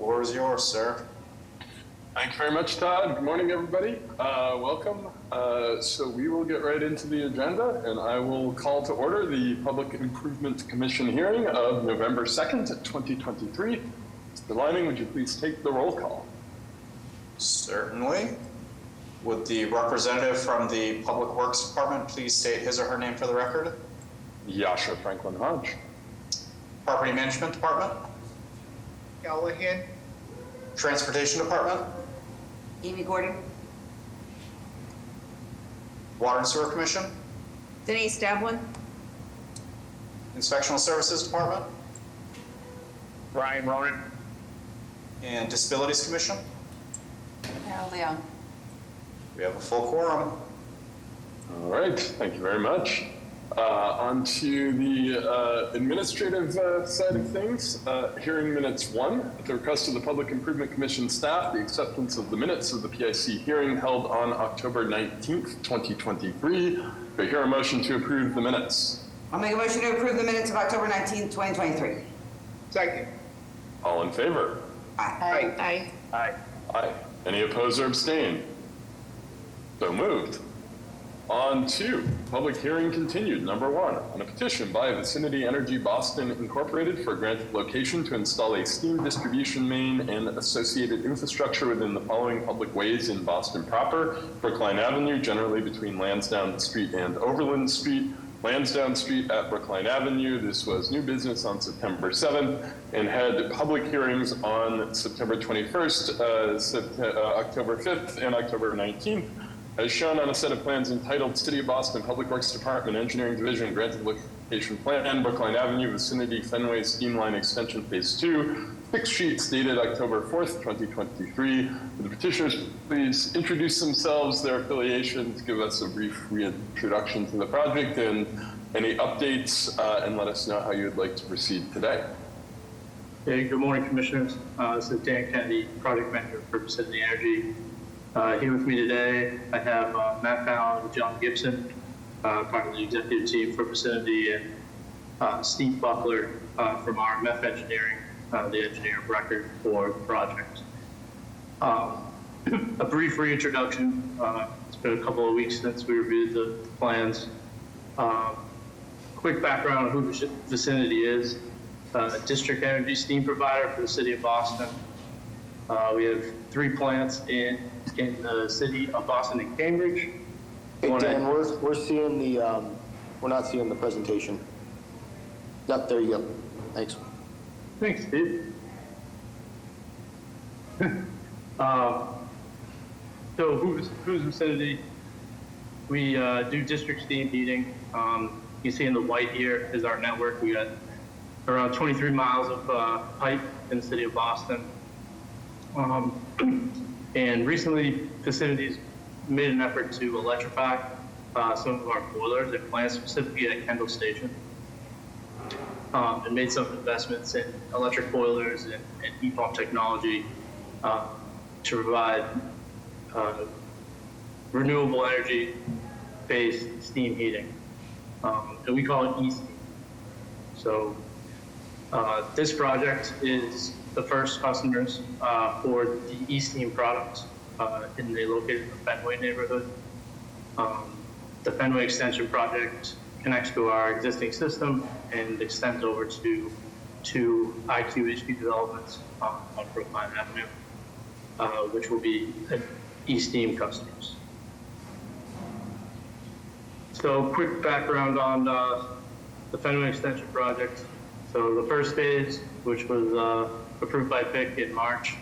Floor is yours, sir. Thank you very much, Todd. Good morning, everybody. Welcome. So we will get right into the agenda, and I will call to order the Public Improvement Commission hearing of November 2nd, 2023. Mr. Leining, would you please take the roll call? Certainly. Would the representative from the Public Works Department please state his or her name for the record? Yasha Franklin Hodge. Property Management Department? Callahan. Transportation Department? Amy Gordon. Water and Sewer Commission? Denise Devlin. Inspectional Services Department? Brian Ronan. And Disabilities Commission? Carol Leon. We have a full quorum. All right, thank you very much. On to the administrative side of things. Hearing minutes 1, at the request of the Public Improvement Commission staff, the acceptance of the minutes of the PIC hearing held on October 19th, 2023. Do I hear a motion to approve the minutes? I'll make a motion to approve the minutes of October 19th, 2023. Second. All in favor? Aye. Aye. Aye. Aye. Any oppose or abstain? So moved. On to public hearing continued. Number 1, on a petition by Vicinity Energy Boston Incorporated for a granted location to install a steam distribution main and associated infrastructure within the following public ways in Boston proper: Brookline Avenue, generally between Lansdowne Street and Overland Street, Lansdowne Street at Brookline Avenue. This was new business on September 7th and had public hearings on September 21st, October 5th, and October 19th. As shown on a set of plans entitled City of Boston Public Works Department Engineering Division Granted Location Plan, Brookline Avenue, Vicinity Fenway Steam Line Extension Phase 2, 6 sheets dated October 4th, 2023. Would the petitioners please introduce themselves, their affiliations, give us a brief reintroduction to the project and any updates, and let us know how you would like to proceed today. Hey, good morning, Commissioners. This is Dan Kennedy, Project Manager for Vicinity Energy. Here with me today, I have Matt Fallon and John Gibson, part of the executive team for Vicinity, and Steve Buckler from RMF Engineering, the engineer of record for the project. A brief reintroduction. It's been a couple of weeks since we reviewed the plans. Quick background on who Vicinity is. District energy steam provider for the city of Boston. We have 3 plants in the city of Boston and Cambridge. Hey Dan, we're seeing the, we're not seeing the presentation. Yep, there you go. Thanks. Thanks, Steve. So who's Vicinity? We do district steam heating. You see in the white here is our network. We got around 23 miles of pipe in the city of Boston. And recently, Vicinity's made an effort to electrify some of our boilers at plants, specifically at Kendall Station, and made some investments in electric boilers and heat pump technology to provide renewable energy-based steam heating. And we call it e-steam. So this project is the first customers for the e-steam product, and they located in the Fenway neighborhood. The Fenway extension project connects to our existing system and extends over to 2 IQ-HQ developments on Brookline Avenue, which will be e-steam customers. So quick background on the Fenway extension project. So the first phase, which was approved by PIC in March,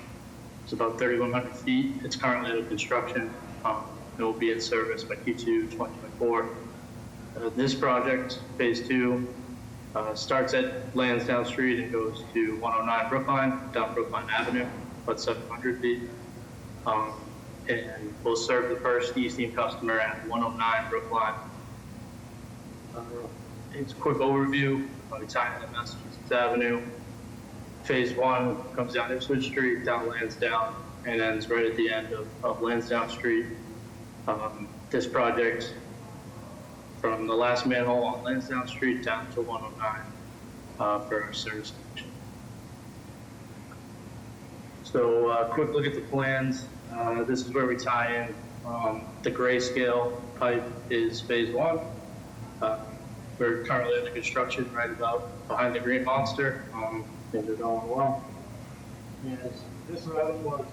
it's about 3,100 feet. It's currently under construction. It will be in service by Q2 2024. This project, phase 2, starts at Lansdowne Street and goes to 109 Brookline, down Brookline Avenue, about 700 feet. And we'll serve the first e-steam customer at 109 Brookline. It's a quick overview. We tie into Massachusetts Avenue. Phase 1 comes down Ipswich Street, down Lansdowne, and ends right at the end of Lansdowne Street. This project, from the last manhole on Lansdowne Street down to 109 for our service connection. So quick look at the plans. This is where we tie in. The grayscale pipe is phase one. We're currently under construction right about behind the Green Monster. Things are going well. Yes, this road was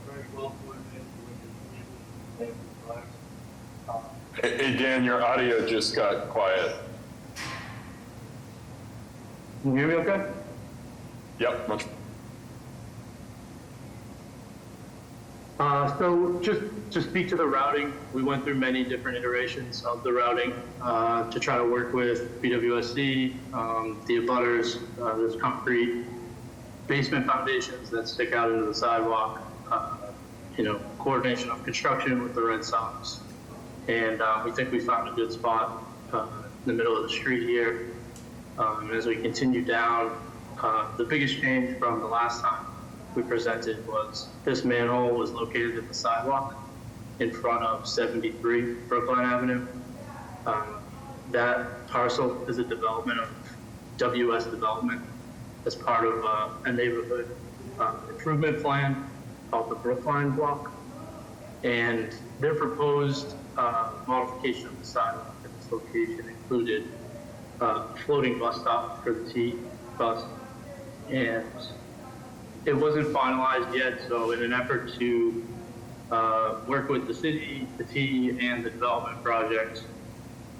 very well coordinated with the Hey, Dan, your audio just got quiet. Can you hear me okay? Yep, much. So just to speak to the routing, we went through many different iterations of the routing to try to work with BWSD, the abutters. There's concrete basement foundations that stick out into the sidewalk, coordination of construction with the Red Sox. And we think we found a good spot in the middle of the street here. As we continue down, the biggest change from the last time we presented was this manhole was located at the sidewalk in front of 73 Brookline Avenue. That parcel is a development of WS Development as part of a neighborhood improvement plan called the Brookline Block. And their proposed modification of the sidewalk at this location included a floating bus stop for the T bus. And it wasn't finalized yet, so in an effort to work with the city, the T, and the development project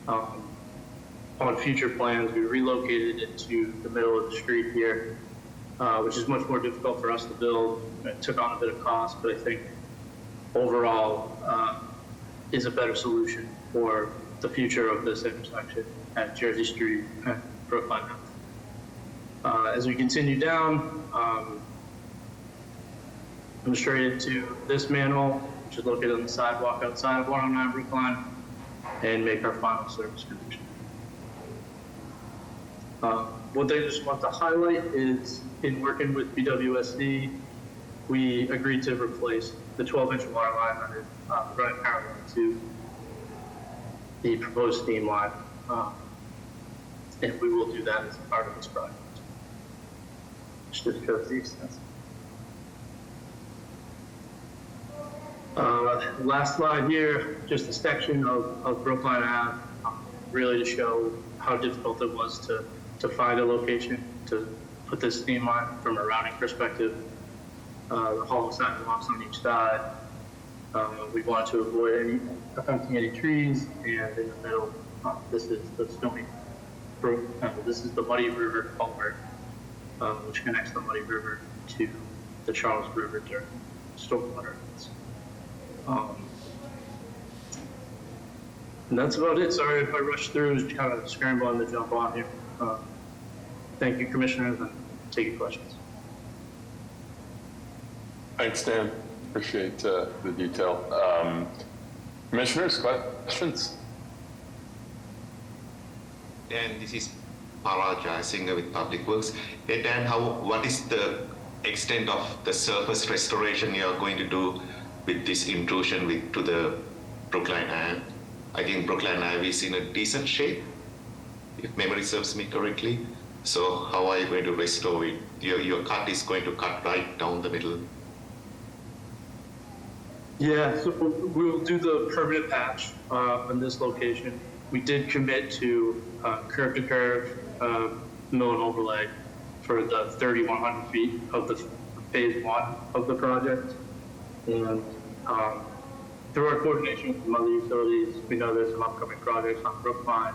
on future plans, we relocated it to the middle of the street here, which is much more difficult for us to build. It took on a bit of cost, but I think overall is a better solution for the future of this intersection at Jersey Street and Brookline Ave. As we continue down, come straight into this manhole, which is located on the sidewalk outside of 109 Brookline, and make our final service connection. One thing I just want to highlight is in working with BWSD, we agreed to replace the 12-inch water line running parallel to the proposed steam line. And we will do that as a part of this project. Which just shows the extent. Last slide here, just a section of Brookline Ave, really to show how difficult it was to find a location to put this steam line from a routing perspective. The hollow sidewalks on each side. We wanted to avoid affecting any trees, and in the middle, this is the Stony Brook. This is the Muddy River culvert, which connects the Muddy River to the Charles River during stormwater events. And that's about it. Sorry if I rushed through, just kind of scrambling to jump on here. Thank you, commissioners, and take your questions. Thanks, Dan. Appreciate the detail. Commissioners, questions? Dan, this is Paraja Singer with Public Works. Hey Dan, what is the extent of the surface restoration you are going to do with this intrusion to the Brookline Ave? I think Brookline Ave is in a decent shape, if memory serves me correctly. So how are you going to restore it? Your cut is going to cut right down the middle. Yeah, so we will do the permanent patch on this location. We did commit to curb to curb mill and overlay for the 3,100 feet of the phase one of the project. And through our coordination with some other utilities, we know there's some upcoming projects on Brookline,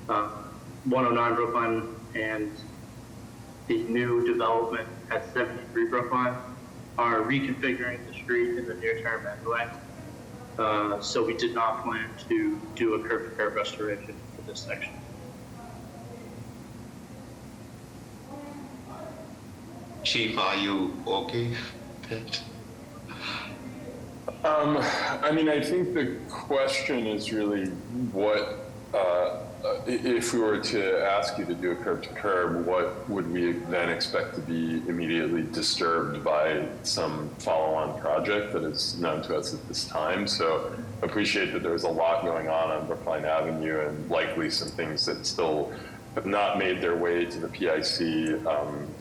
109 Brookline, and the new development at 73 Brookline are reconfiguring the street in the near term anyway. So we did not plan to do a curb to curb restoration for this section. Chief, are you okay? I mean, I think the question is really what, if we were to ask you to do a curb to curb, what would we then expect to be immediately disturbed by some follow-on project that is known to us at this time? So appreciate that there's a lot going on Brookline Avenue and likely some things that still have not made their way to the PIC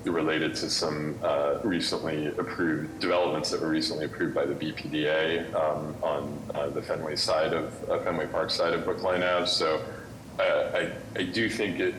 related to some recently approved developments that were recently approved by the BPDA on the Fenway side of Fenway Park side of Brookline Ave. So I do think it,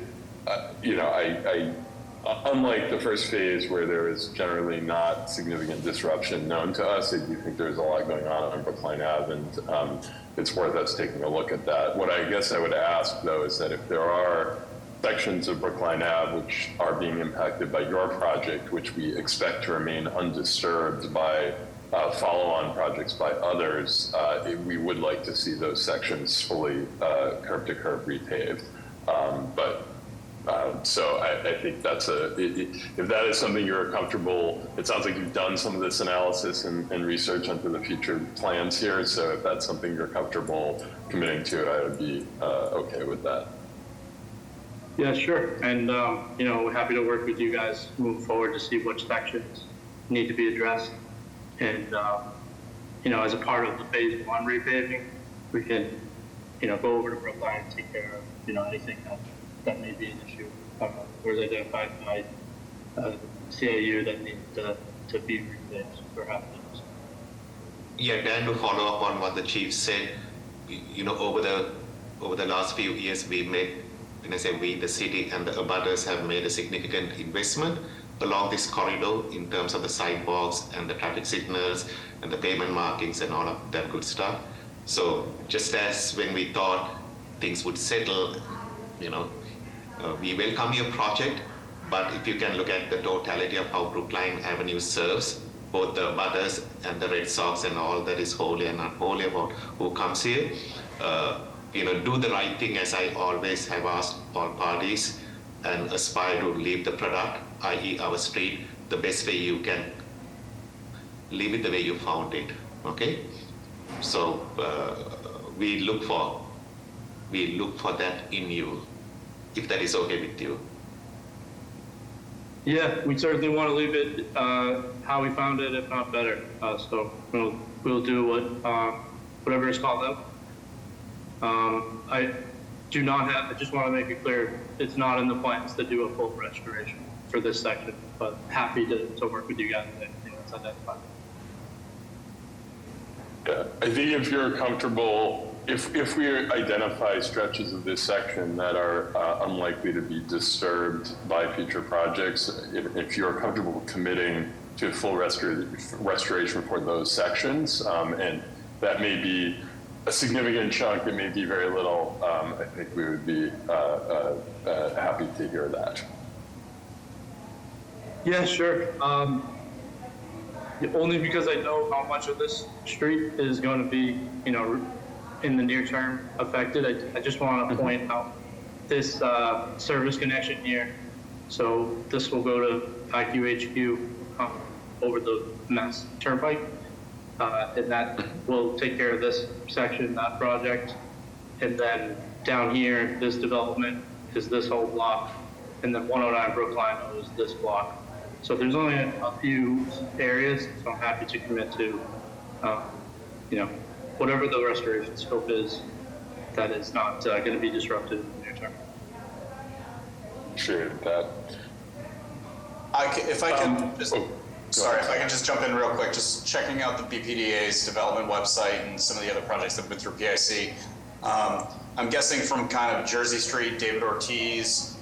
unlike the first phase where there is generally not significant disruption known to us, I do think there's a lot going on Brookline Ave, and it's worth us taking a look at that. What I guess I would ask, though, is that if there are sections of Brookline Ave which are being impacted by your project, which we expect to remain undisturbed by follow-on projects by others, we would like to see those sections fully curb-to-curb repaved. So I think that's if that is something you're comfortable, it sounds like you've done some of this analysis and research into the future plans here. So if that's something you're comfortable committing to, I would be okay with that. Yeah, sure. And, we're happy to work with you guys moving forward to see which sections need to be addressed. And, as a part of the phase 1 repaving, we can, go over to Brookline and take care of, anything that may be an issue or is identified by CAU that need to be repaved or have those. Yeah, Dan, to follow up on what the chief said, over the last few years, we made, when I say we, the city and the abutters have made a significant investment along this corridor in terms of the sidewalks and the traffic signals and the pavement markings and all of that good stuff. So just as when we thought things would settle, we welcome your project, but if you can look at the totality of how Brookline Avenue serves both the abutters and the Red Sox and all that is holy and unholy about who comes here, do the right thing, as I always have asked all parties, and aspire to leave the product, i.e. our street, the best way you can. Leave it the way you found it, okay? So we look for that in you, if that is okay with you. Yeah, we certainly want to leave it how we found it, if not better. So we'll do whatever is called out. I just want to make it clear, it's not in the plans to do a full restoration for this section, but happy to work with you guys on anything that's identified. Yeah, I think if you're comfortable, if we identify stretches of this section that are unlikely to be disturbed by future projects, if you're comfortable committing to full restoration for those sections, and that may be a significant chunk, it may be very little, I think we would be happy to hear that. Yeah, sure. Only because I know how much of this street is going to be, in the near term affected. I just want to point out this service connection here. So this will go to IQHQ over the Mass Turnpike. And that will take care of this section, that project. And then down here, this development is this whole block. And then 109 Brookline is this block. So there's only a few areas, so I'm happy to commit to, whatever the restoration scope is, that is not going to be disrupted in the near term. Appreciate that. If I can just jump in real quick, just checking out the BPDA's development website and some of the other projects that have been through PIC. I'm guessing from kind of Jersey Street, David Ortiz,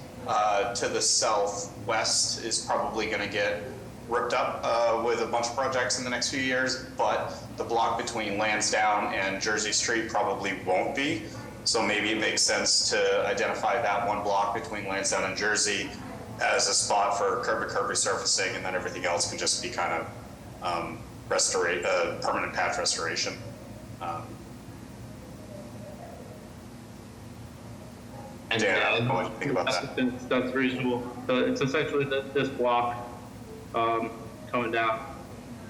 to the southwest is probably going to get ripped up with a bunch of projects in the next few years, but the block between Lansdowne and Jersey Street probably won't be. So maybe it makes sense to identify that one block between Lansdowne and Jersey as a spot for curb-to-curb resurfacing, and then everything else can just be kind of permanent patch restoration. And Dan, I don't know what you think about that. That's reasonable. It's essentially this block coming down,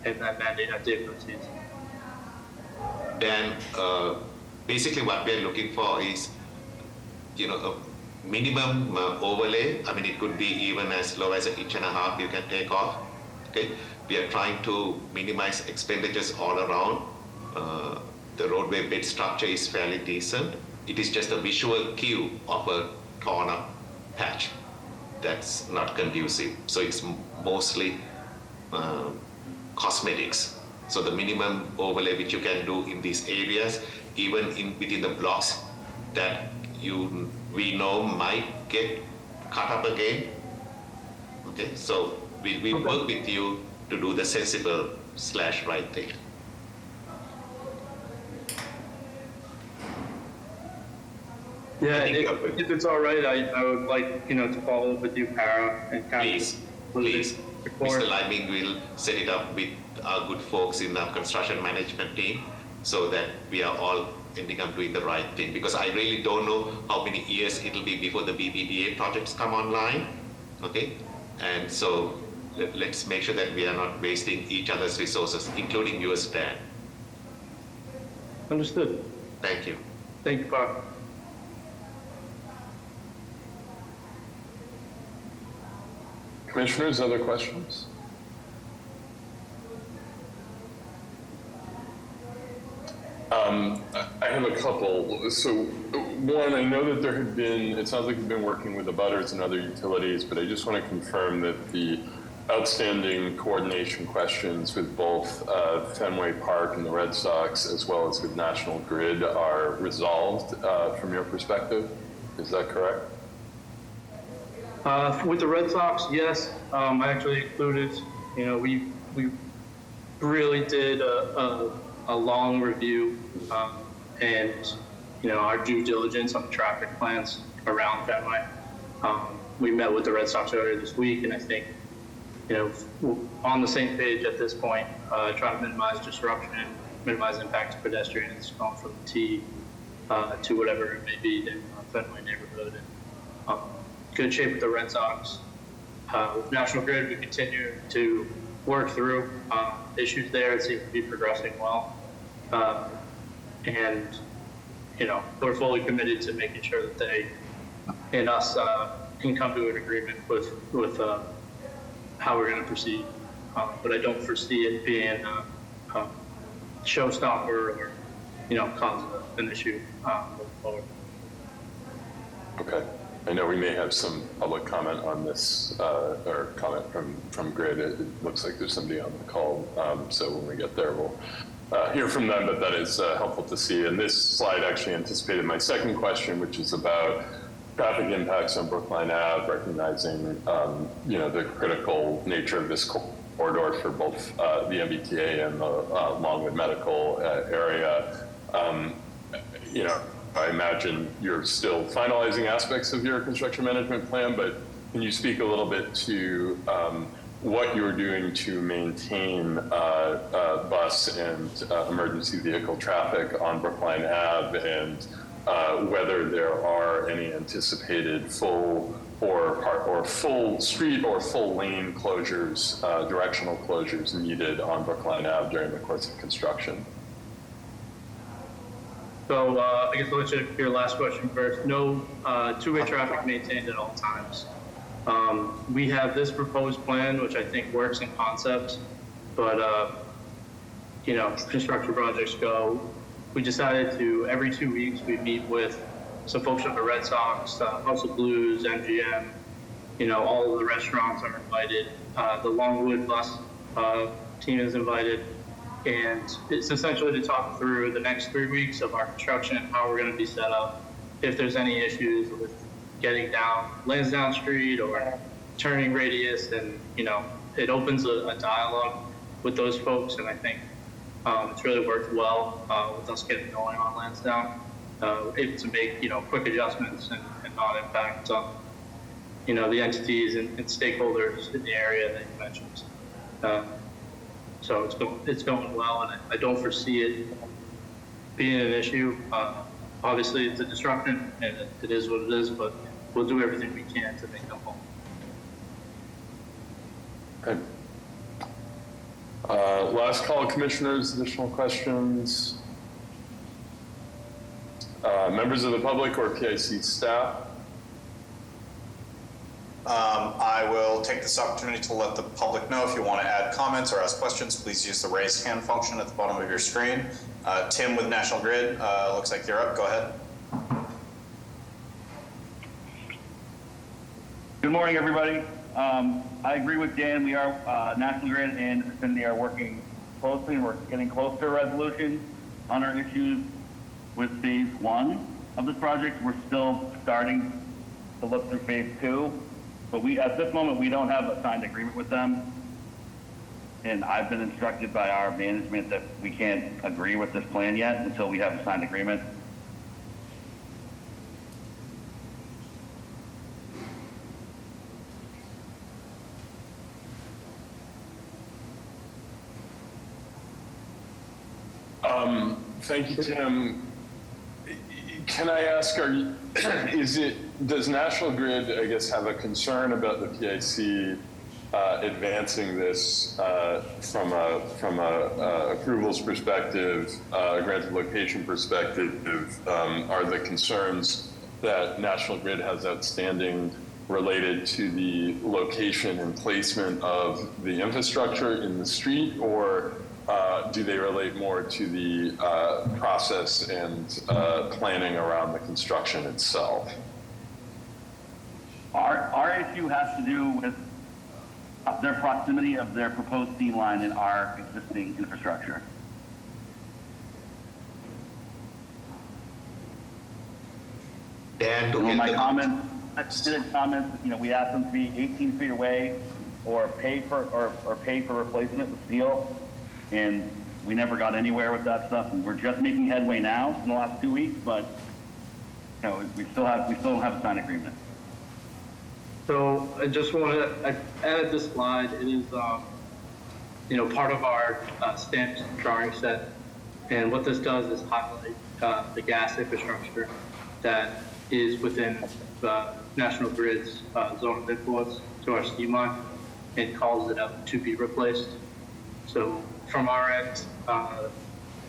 and then ending at David Ortiz. Then basically what we're looking for is, a minimum overlay. I mean, it could be even as low as 1.5 inches you can take off. Okay, we are trying to minimize expenditures all around. The roadway bed structure is fairly decent. It is just a visual cue of a corner patch that's not conducive. So it's mostly cosmetics. So the minimum overlay which you can do in these areas, even within the blocks that we know might get cut up again. Okay, so we work with you to do the sensible / right thing. Yeah, I think you're good. if it's all right, I would like, to follow up with you, Para, and kind Please, of. please. Report. Mr. Liming will set it up with our good folks in our construction management team so that we are all ending up doing the right thing. Because I really don't know how many years it'll be before the BPDA projects come online, okay? And so let's make sure that we are not wasting each other's resources, including yours, Dan. Understood. Thank you. Thank you, Para. Commissioners, other questions? I have a couple. So one, I know that there had been, it sounds like you've been working with the butters and other utilities, but I just want to confirm that the outstanding coordination questions with both Fenway Park and the Red Sox, as well as with National Grid, are resolved from your perspective. Is that correct? With the Red Sox, yes. I actually included, we really did a long review and, our due diligence on the traffic plans around Fenway. We met with the Red Sox earlier this week, and I think, we're on the same page at this point, trying to minimize disruption, minimize impact to pedestrians going from the T to whatever it may be in the Fenway neighborhood. And, good shape with the Red Sox. With National Grid, we continue to work through issues there. It seems to be progressing well. And, we're fully committed to making sure that they and us can come to an agreement with how we're going to proceed. But I don't foresee it being a showstopper or, cause an issue moving forward. Okay. I know we may have some public comment on this, or comment from Grid. It looks like there's somebody on the call, so when we get there, we'll hear from them, but that is helpful to see. And this slide actually anticipated my second question, which is about traffic impacts on Brookline Ave, recognizing, the critical nature of this corridor for both the MBTA and the Longwood Medical area. I imagine you're still finalizing aspects of your construction management plan, but can you speak a little bit to what you're doing to maintain bus and emergency vehicle traffic on Brookline Ave, and whether there are any anticipated full street or full lane closures, directional closures needed on Brookline Ave during the course of construction? So I guess I'll answer your last question first. No two-way traffic maintained at all times. We have this proposed plan, which I think works in concept, but construction projects go. We decided to, every 2 weeks, we meet with some folks from the Red Sox, House of Blues, MGM, all of the restaurants are invited. The Longwood bus team is invited. And it's essentially to talk through the next 3 weeks of our construction, how we're going to be set up, if there's any issues with getting down Lansdowne Street or turning radius, and it opens a dialogue with those folks, and I think it's really worked well with us getting going on Lansdowne, able to make quick adjustments and not impact the entities and stakeholders in the area that you mentioned. So it's going well, and I don't foresee it being an issue. Obviously, it's a disruption, and it is what it is, but we'll do everything we can to make them home. Okay. Last call, commissioners. Additional questions? Members of the public or PIC staff? I will take this opportunity to let the public know if you want to add comments or ask questions, please use the raise hand function at the bottom of your screen. Tim with National Grid, looks like you're up. Go ahead. Good morning, everybody. I agree with Dan. We are, National Grid and Vicinity are working closely, and we're getting close to a resolution on our issues with phase 1 of this project. We're still starting to look through phase 2, but at this moment, we don't have a signed agreement with them. And I've been instructed by our management that we can't agree with this plan yet until we have a signed agreement. Thank you, Tim. Can I ask, does National Grid, I guess, have a concern about the PIC advancing this from a approvals perspective, a granted location perspective? Are the concerns that National Grid has outstanding related to the location and placement of the infrastructure in the street, or do they relate more to the process and planning around the construction itself? Our issue has to do with their proximity of their proposed steam line in our existing infrastructure. Dan, to So get my the- comments, we asked them to be 18 feet away or pay for replacement with steel, and we never got anywhere with that stuff. And we're just making headway now in the last 2 weeks, but we still don't have a signed agreement. So I just want to, I added this slide. It is, part of our stamped drawing set. And what this does is highlight the gas infrastructure that is within the National Grid's zone of influence to our steam line, and calls it up to be replaced. So from our end,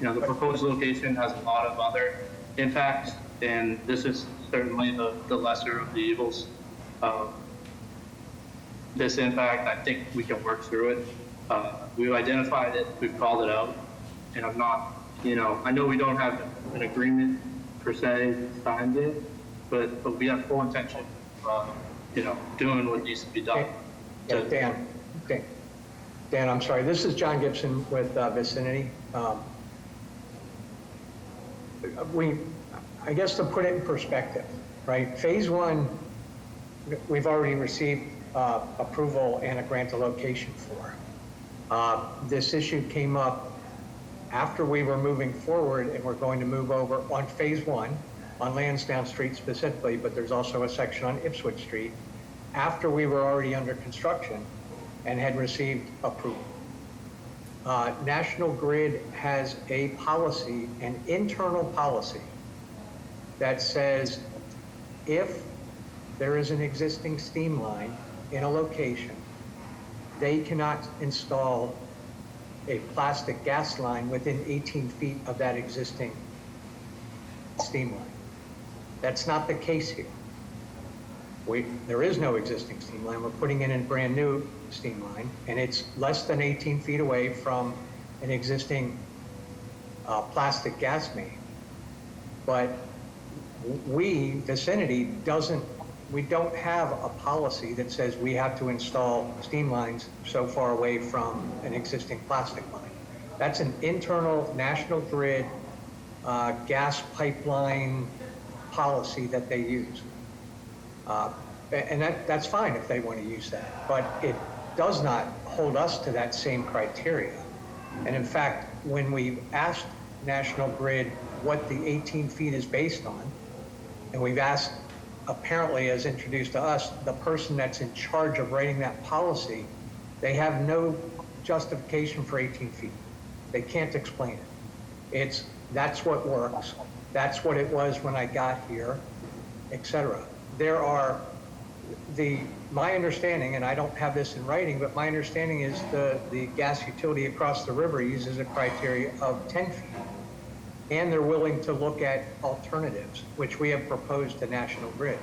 the proposed location has a lot of other impacts, and this is certainly the lesser of the evils. This impact, I think we can work through it. We've identified it, we've called it out, and I'm not, I know we don't have an agreement per se signed yet, but we have full intention of, doing what needs to be done. Yeah, Dan, I'm sorry. This is John Gibson with Vicinity. I guess to put it in perspective, right? Phase 1, we've already received approval and a grant of location for. This issue came up after we were moving forward, and we're going to move over on phase 1 on Lansdowne Street specifically, but there's also a section on Ipswich Street after we were already under construction and had received approval. National Grid has a policy, an internal policy, that says if there is an existing steam line in a location, they cannot install a plastic gas line within 18 feet of that existing steam line. That's not the case here. There is no existing steam line. We're putting in a brand new steam line, and it's less than 18 feet away from an existing plastic gas main. But Vicinity we don't have a policy that says we have to install steam lines so far away from an existing plastic line. That's an internal National Grid gas pipeline policy that they use. And that's fine if they want to use that, but it does not hold us to that same criteria. And in fact, when we asked National Grid what the 18 feet is based on, and we've asked, apparently as introduced to us, the person that's in charge of writing that policy, they have no justification for 18 feet. They can't explain it. That's what works. That's what it was when I got here, et cetera. My understanding, and I don't have this in writing, but my understanding is the gas utility across the river uses a criteria of 10 feet. And they're willing to look at alternatives, which we have proposed to National Grid.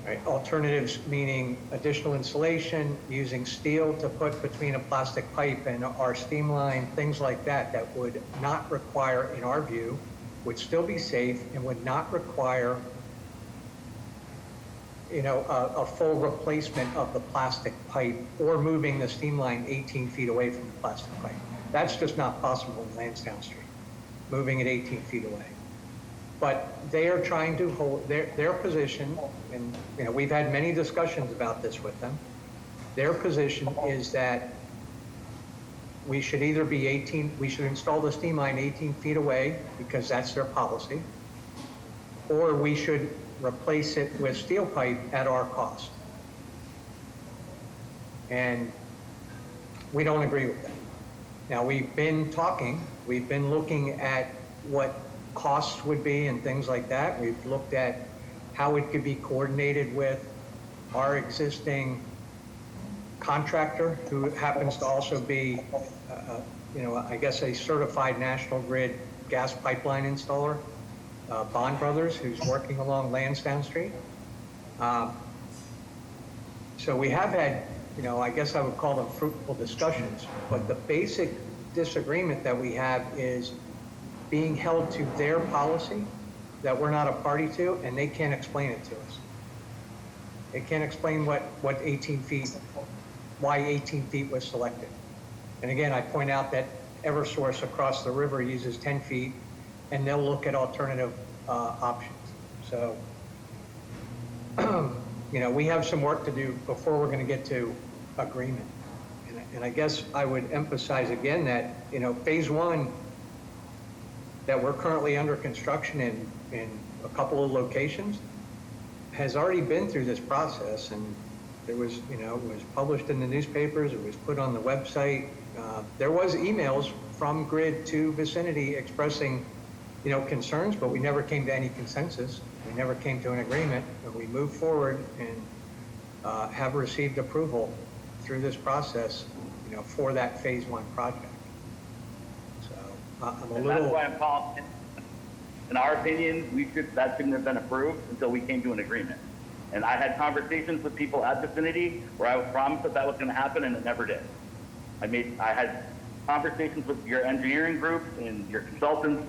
Right? Alternatives meaning additional insulation, using steel to put between a plastic pipe and our steam line, things like that, that would not require, in our view, would still be safe and would not require a full replacement of the plastic pipe or moving the steam line 18 feet away from the plastic pipe. That's just not possible in Lansdowne Street, moving it 18 feet away. But they are trying to hold their position, and we've had many discussions about this with them. Their position is that we should either be we should install the steam line 18 feet away because that's their policy, or we should replace it with steel pipe at our cost. And we don't agree with that. Now, we've been looking at what costs would be and things like that. We've looked at how it could be coordinated with our existing contractor, who happens to also be, I guess, a certified National Grid gas pipeline installer, Bond Brothers, who's working along Lansdowne Street. So we have had, I guess I would call them fruitful discussions, but the basic disagreement that we have is being held to their policy that we're not a party to, and they can't explain it to us. They can't explain what 18 feet, why 18 feet was selected. And again, I point out that Eversource across the river uses 10 feet, and they'll look at alternative options. So, we have some work to do before we're going to get to agreement. And I guess I would emphasize again that, phase one that we're currently under construction in a couple of locations has already been through this process, and it was published in the newspapers, it was put on the website. There was emails from Grid to Vicinity expressing, concerns, but we never came to any consensus. We never came to an agreement, and we moved forward and have received approval through this process, for that phase one project. So I'm a And little. that's why I'm calling, in our opinion, that shouldn't have been approved until we came to an agreement. And I had conversations with people at Vicinity where I was promised that was going to happen, and it never did. I had conversations with your engineering group and your consultants,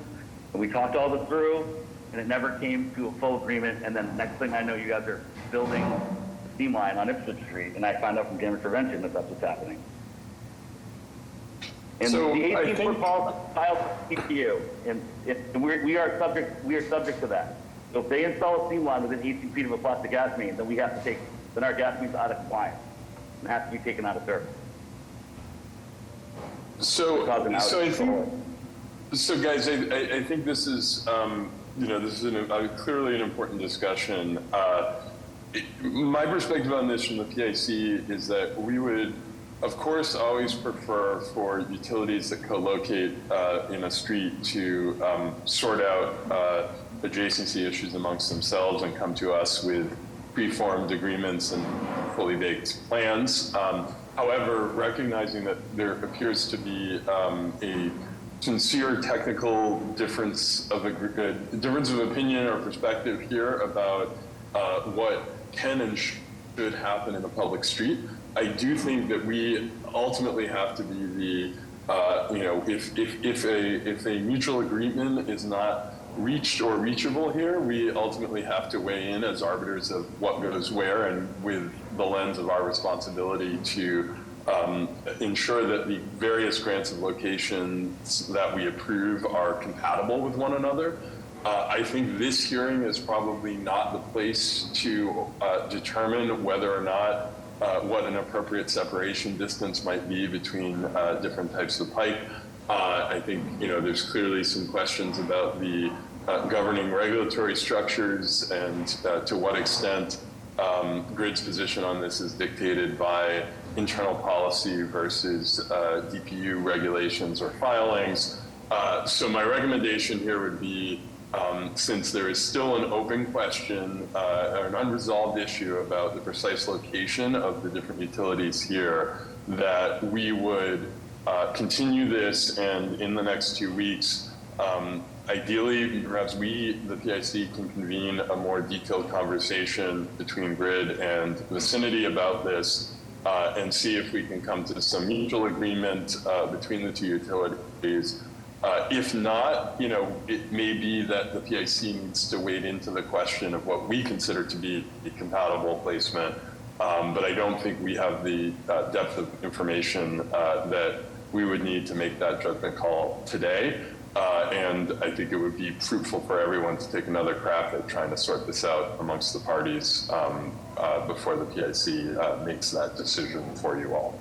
and we talked all this through, and it never came to a full agreement. And then next thing I know, you guys are building a steam line on Ipswich Street, and I found out from damage prevention that that's what's happening. And So, the I 18-foot think- policy filed with EPU, and we are subject to that. So if they install a steam line within 18 feet of a plastic gas main, then then our gas main's out of compliance and has to be taken out of service. So Causing I outage. think, guys, I think this is, this is clearly an important discussion. My perspective on this from the PIC is that we would, of course, always prefer for utilities that co-locate in a street to sort out adjacency issues amongst themselves and come to us with preformed agreements and fully baked plans. However, recognizing that there appears to be a sincere technical difference of opinion or perspective here about what can and should happen in a public street, I do think that we ultimately have to be if a mutual agreement is not reached or reachable here, we ultimately have to weigh in as arbiters of what goes where, and with the lens of our responsibility to ensure that the various grants of locations that we approve are compatible with one another. I think this hearing is probably not the place to determine whether or not what an appropriate separation distance might be between different types of pipe. I think, there's clearly some questions about the governing regulatory structures and to what extent Grid's position on this is dictated by internal policy versus DPU regulations or filings. So my recommendation here would be, since there is still an open question or an unresolved issue about the precise location of the different utilities here, that we would continue this, and in the next 2 weeks, ideally, perhaps we, the PIC, can convene a more detailed conversation between Grid and Vicinity about this and see if we can come to some mutual agreement between the two utilities If not, it may be that the PIC needs to wade into the question of what we consider to be a compatible placement. But I don't think we have the depth of information that we would need to make that judgment call today. And I think it would be fruitful for everyone to take another crack at trying to sort this out amongst the parties before the PIC makes that decision for you all.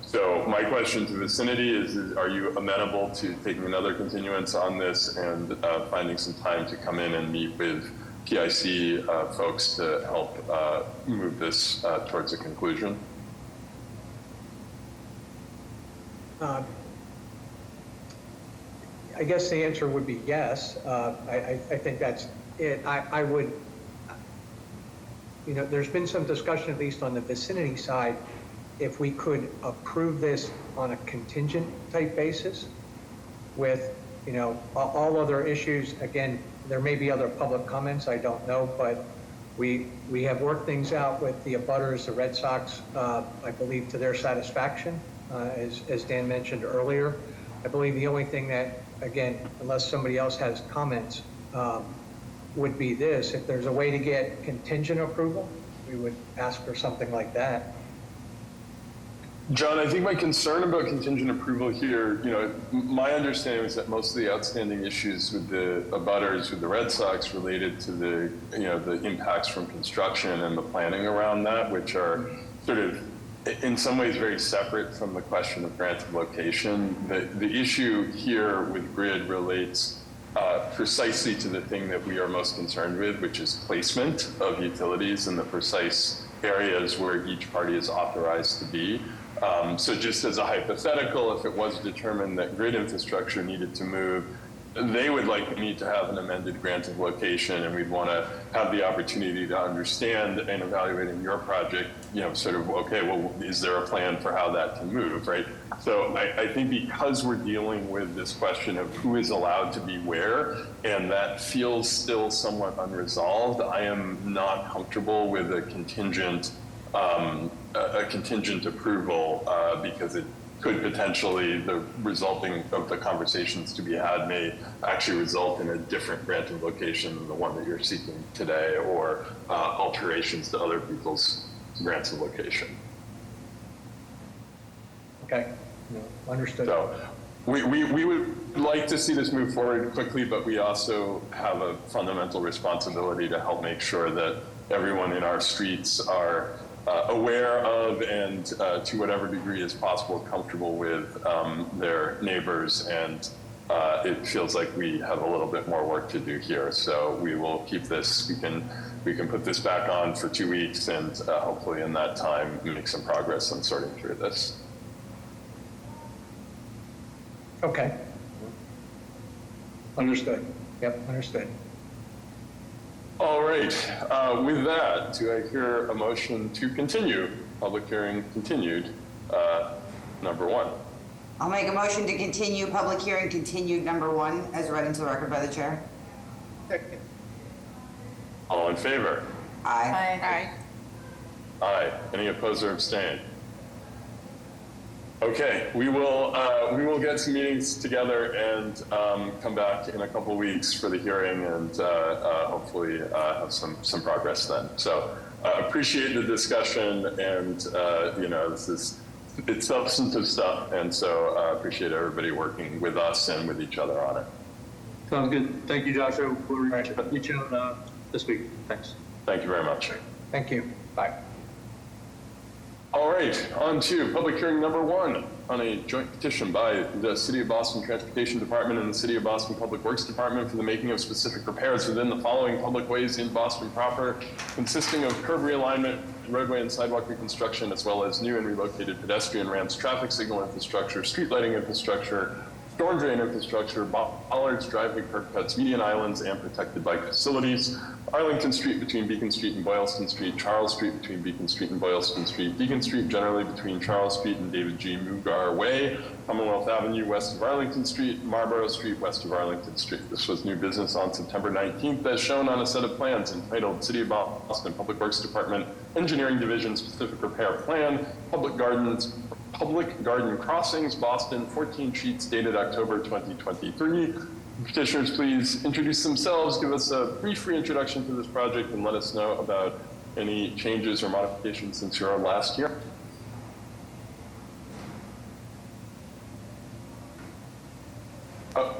So my question to the vicinity is are you amenable to taking another continuance on this and finding some time to come in and meet with PIC folks to help move this towards a conclusion? I guess the answer would be yes. I think that's it. I would, there's been some discussion, at least on the vicinity side, if we could approve this on a contingent type basis with, all other issues. Again, there may be other public comments, I don't know, but we have worked things out with the abutters, the Red Sox, I believe to their satisfaction, as Dan mentioned earlier. I believe the only thing that, again, unless somebody else has comments, would be this. If there's a way to get contingent approval, we would ask for something like that. John, I think my concern about contingent approval here, my understanding is that most of the outstanding issues with the abutters, with the Red Sox, related to the, the impacts from construction and the planning around that, which are sort of, in some ways, very separate from the question of granted location. The issue here with grid relates precisely to the thing that we are most concerned with, which is placement of utilities in the precise areas where each party is authorized to be. So just as a hypothetical, if it was determined that grid infrastructure needed to move, they would like me to have an amended granted location, and we'd want to have the opportunity to understand in evaluating your project, sort of, okay, well, is there a plan for how that can move, right? So I think because we're dealing with this question of who is allowed to be where, and that feels still somewhat unresolved, I am not comfortable with a contingent approval because it could potentially, the resulting of the conversations to be had may actually result in a different granted location than the one that you're seeking today, or alterations to other people's grants of location. Okay, understood. So we would like to see this move forward quickly, but we also have a fundamental responsibility to help make sure that everyone in our streets are aware of and to whatever degree is possible comfortable with their neighbors, and it feels like we have a little bit more work to do here. So we will keep this, we can put this back on for 2 weeks, and hopefully in that time make some progress on sorting through this. Okay. Understood. Yep, understood. All right, with that, do I hear a motion to continue? Public hearing continued, number 1. I'll make a motion to continue public hearing continued number 1 as read into the record by the chair. Second. All in favor? Aye. Aye. Any opposed or abstain? Okay, we will get some meetings together and come back in a couple weeks for the hearing, and hopefully have some progress then. So appreciate the discussion, and it's substantive stuff, and so appreciate everybody working with us and with each other on it. Sounds good. Thank you, Joshua. We'll reach out this week. Thanks. Thank you very much. Thank you. Bye. All right, on to public hearing number 1 on a joint petition by the City of Boston Transportation Department and the City of Boston Public Works Department for the making of specific repairs within the following public ways in Boston proper, consisting of curb realignment, roadway and sidewalk reconstruction, as well as new and relocated pedestrian ramps, traffic signal infrastructure, street lighting infrastructure, storm drain infrastructure, bollards, driveway curb cuts, median islands, and protected bike facilities. Arlington Street between Beacon Street and Boylston Street, Charles Street between Beacon Street and Boylston Street, Beacon Street generally between Charles Street and David G. Mugar Way, Commonwealth Avenue west of Arlington Street, Marlborough Street west of Arlington Street. This was new business on September 19th as shown on a set of plans entitled City of Boston Public Works Department Engineering Division Specific Repair Plan, Public Gardens, Public Garden Crossings, Boston, 14 sheets dated October 2023. Petitioners, please introduce themselves, give us a brief reintroduction to this project, and let us know about any changes or modifications since your last year.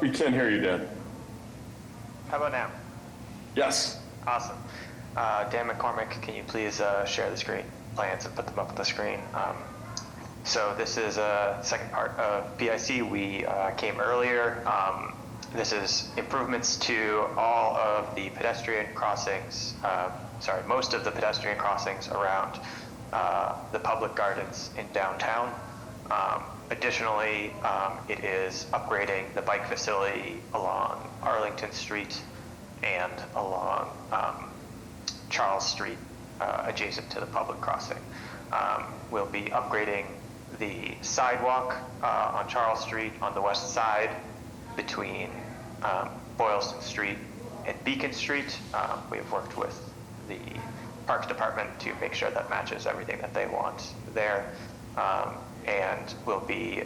We can't hear you, Dan. How about now? Yes. Awesome. Dan McCormick, can you please share the screen plans and put them up on the screen? So this is a second part of PIC. We came earlier. This is improvements to all of the pedestrian crossings, most of the pedestrian crossings around the public gardens in downtown. Additionally, it is upgrading the bike facility along Arlington Street and along Charles Street, adjacent to the public crossing. We'll be upgrading the sidewalk on Charles Street on the west side between Boylston Street and Beacon Street. We have worked with the Parks Department to make sure that matches everything that they want there. And we'll be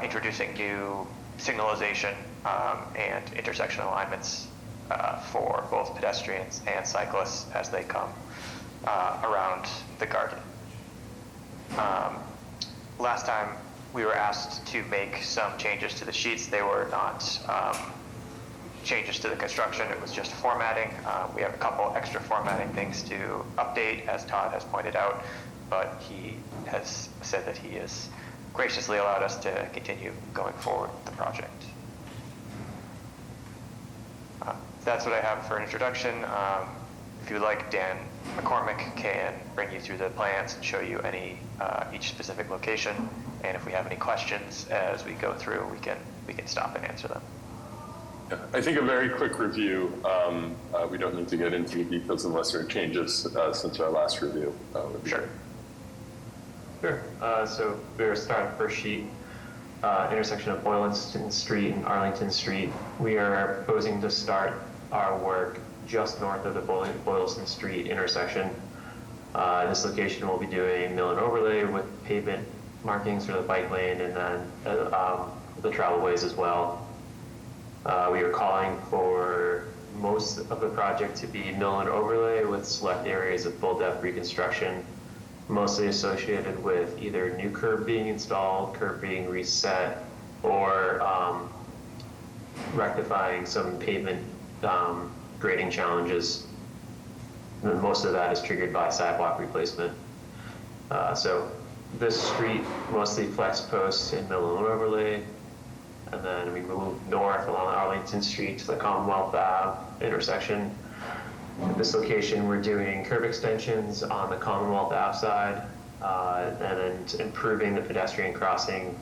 introducing new signalization and intersection alignments for both pedestrians and cyclists as they come around the garden. Last time we were asked to make some changes to the sheets. They were not changes to the construction, it was just formatting. We have a couple extra formatting things to update, as Todd has pointed out, but he has said that he has graciously allowed us to continue going forward with the project. That's what I have for an introduction. If you would like, Dan McCormick can bring you through the plans and show you each specific location. And if we have any questions as we go through, we can stop and answer them. Yeah, I think a very quick review. We don't need to get into the details unless there are changes since our last review. Would be Sure. great. Sure. So we're starting the first sheet, intersection of Boylston Street and Arlington Street. We are proposing to start our work just north of the Boylston Street intersection. This location will be doing mill and overlay with pavement markings for the bike lane and then the travel ways as well. We are calling for most of the project to be mill and overlay with select areas of full depth reconstruction, mostly associated with either new curb being installed, curb being reset, or rectifying some pavement grading challenges. And most of that is triggered by sidewalk replacement. So this street, mostly flex posts in mill and overlay, and then we move north along Arlington Street to the Commonwealth Ave intersection. At this location, we're doing curb extensions on the Commonwealth Ave side, and then improving the pedestrian crossing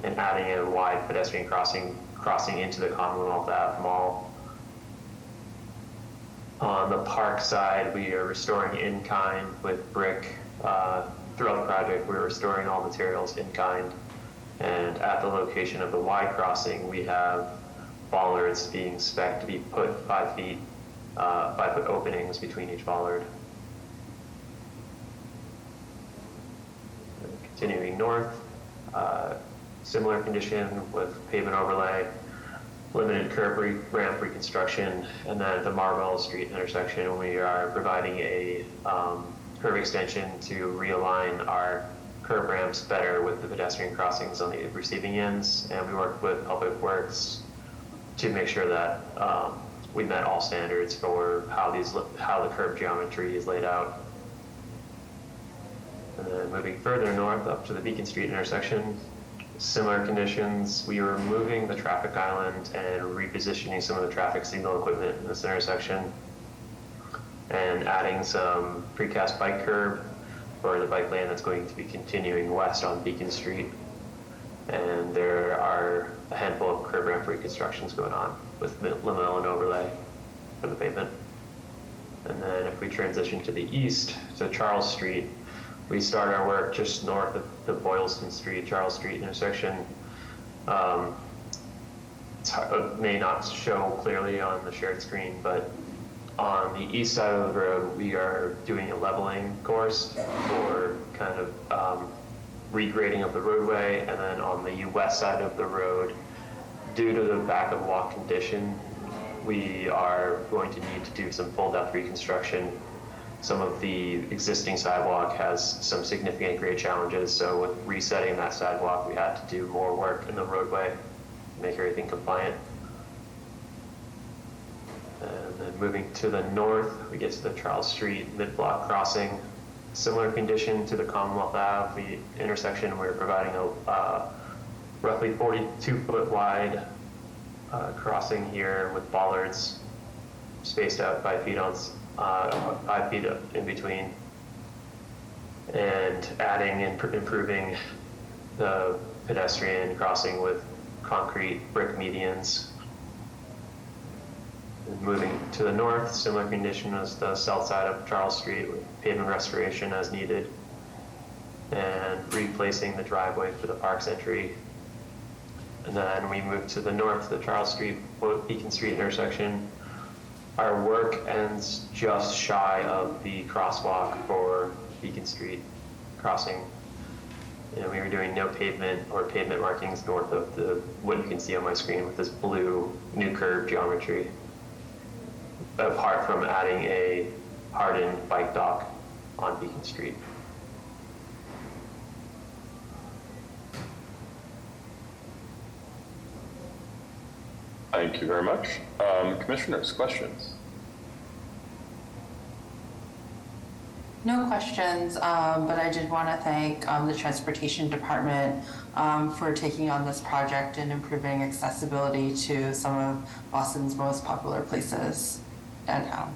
and adding a wide pedestrian crossing into the Commonwealth Ave Mall. On the park side, we are restoring in kind with brick. Throughout the project, we're restoring all materials in kind. And at the location of the Y crossing, we have bollards being spec'd to be put 5 feet, 5 foot openings between each bollard. And continuing north, similar condition with pavement overlay, limited curb ramp reconstruction, and then at the Marvell Street intersection, we are providing a curb extension to realign our curb ramps better with the pedestrian crossings on the receiving ends, and we worked with Public Works to make sure that we met all standards for how the curb geometry is laid out. And then moving further north up to the Beacon Street intersection, similar conditions. We are removing the traffic island and repositioning some of the traffic signal equipment in this intersection, and adding some precast bike curb for the bike lane that's going to be continuing west on Beacon Street. And there are a handful of curb ramp reconstructions going on with mill and overlay for the pavement. And then if we transition to the east, to Charles Street, we start our work just north of the Boylston Street, Charles Street intersection. It may not show clearly on the shared screen, but on the east side of the road, we are doing a leveling course for kind of regrading of the roadway, and then on the west side of the road, due to the back of walk condition, we are going to need to do some full depth reconstruction. Some of the existing sidewalk has some significant grade challenges, so with resetting that sidewalk, we had to do more work in the roadway to make everything compliant. And then moving to the north, we get to the Charles Street mid-block crossing. Similar condition to the Commonwealth Ave, the intersection, we're providing a roughly 42-foot wide crossing here with bollards spaced out 5 feet on 5 feet in between, and adding and improving the pedestrian crossing with concrete brick medians. Moving to the north, similar condition as the south side of Charles Street with pavement restoration as needed, and replacing the driveway for the park's entry. And then we move to the north, the Charles Street, Beacon Street intersection. Our work ends just shy of the crosswalk for Beacon Street crossing. And we were doing no pavement or pavement markings north of what you can see on my screen with this blue new curve geometry, apart from adding a hardened bike dock on Beacon Street. Thank you very much. Commissioners, questions? No questions, but I did want to thank the Transportation Department for taking on this project and improving accessibility to some of Boston's most popular places downtown.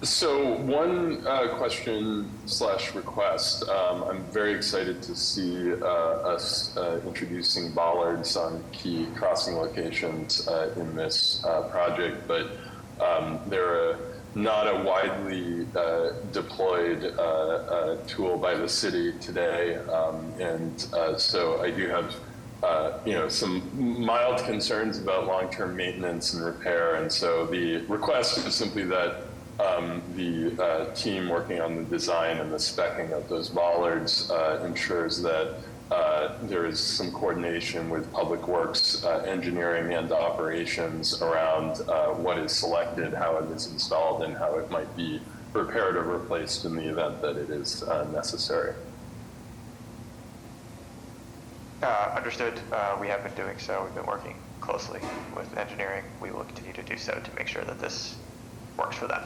So one question / request. I'm very excited to see us introducing bollards on key crossing locations in this project, but they're not a widely deployed tool by the city today, and so I do have some mild concerns about long-term maintenance and repair, and so the request is simply that the team working on the design and the speccing of those bollards ensures that there is some coordination with Public Works engineering and operations around what is selected, how it is installed, and how it might be repaired or replaced in the event that it is necessary. Understood. We have been doing so. We've been working closely with engineering. We will continue to do so to make sure that this works for them.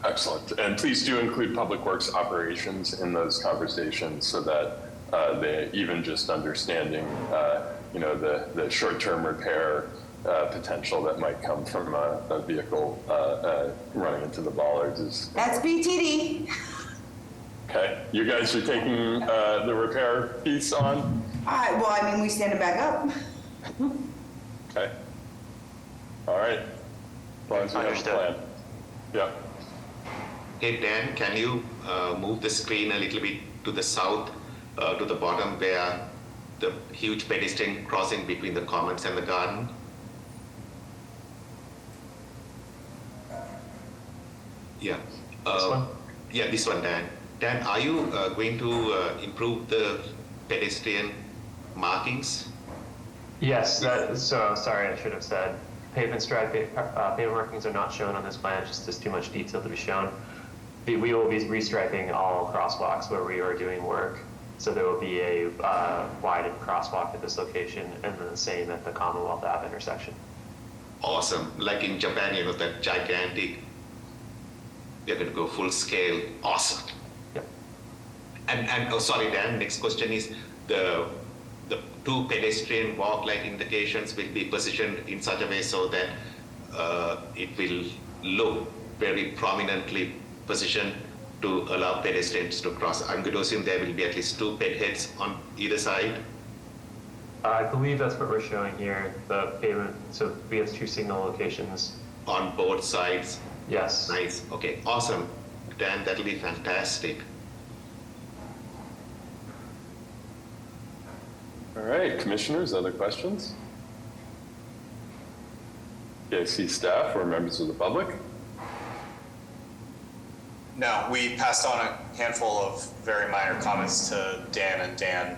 Excellent. And please do include Public Works operations in those conversations so that they even just understanding, the short-term repair potential that might come from a vehicle running into the bollards is. That's BTD. Okay. You guys are taking the repair piece on? We stand it back up. Okay. All right. As long as we have a plan. Yeah. Hey Dan, can you move the screen a little bit to the south, to the bottom where the huge pedestrian crossing between the Commons and the garden? Yeah. This one? Yeah, this one, Dan. Dan, are you going to improve the pedestrian markings? Yes, sorry, I should have said. Pavement markings are not shown on this plan, just there's too much detail to be shown. We will be restriping all crosswalks where we are doing work. So there will be a widened crosswalk at this location and then the same at the Commonwealth Ave intersection. Awesome. Like in Japan, that gigantic, they're going to go full scale. Awesome. Yep. And sorry, Dan, next question is the two pedestrian walk light indications will be positioned in such a way so that it will look very prominently positioned to allow pedestrians to cross. I'm going to assume there will be at least two ped heads on either side. I believe that's what we're showing here, the pavement. So we have two signal locations. On both sides? Yes. Nice. Okay, awesome. Dan, that'll be fantastic. All right, commissioners, other questions? PIC staff or members of the public? No, we passed on a handful of very minor comments to Dan and Dan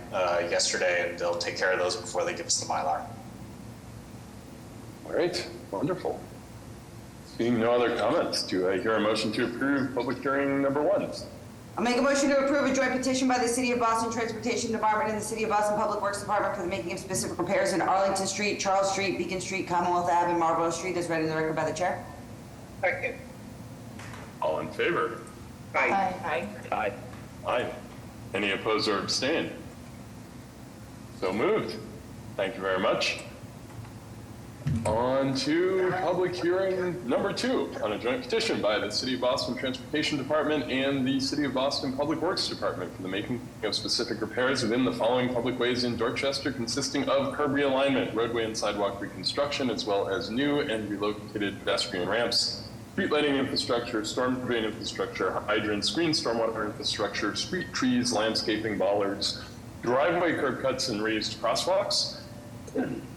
yesterday, and they'll take care of those before they give us the Mylar. All right, wonderful. Seeing no other comments, do I hear a motion to approve public hearing number 1? I'll make a motion to approve a joint petition by the City of Boston Transportation Department and the City of Boston Public Works Department for the making of specific repairs in Arlington Street, Charles Street, Beacon Street, Commonwealth Ave, and Marlborough Street, as read in the record by the chair. Second. All in favor? Aye. Aye. Aye. Any opposed or abstain? So moved. Thank you very much. On to public hearing number 2 on a joint petition by the City of Boston Transportation Department and the City of Boston Public Works Department for the making of specific repairs within the following public ways in Dorchester, consisting of curb realignment, roadway and sidewalk reconstruction, as well as new and relocated pedestrian ramps, street lighting infrastructure, storm drain infrastructure, hydrants, green stormwater infrastructure, street trees, landscaping, bollards, driveway curb cuts, and raised crosswalks.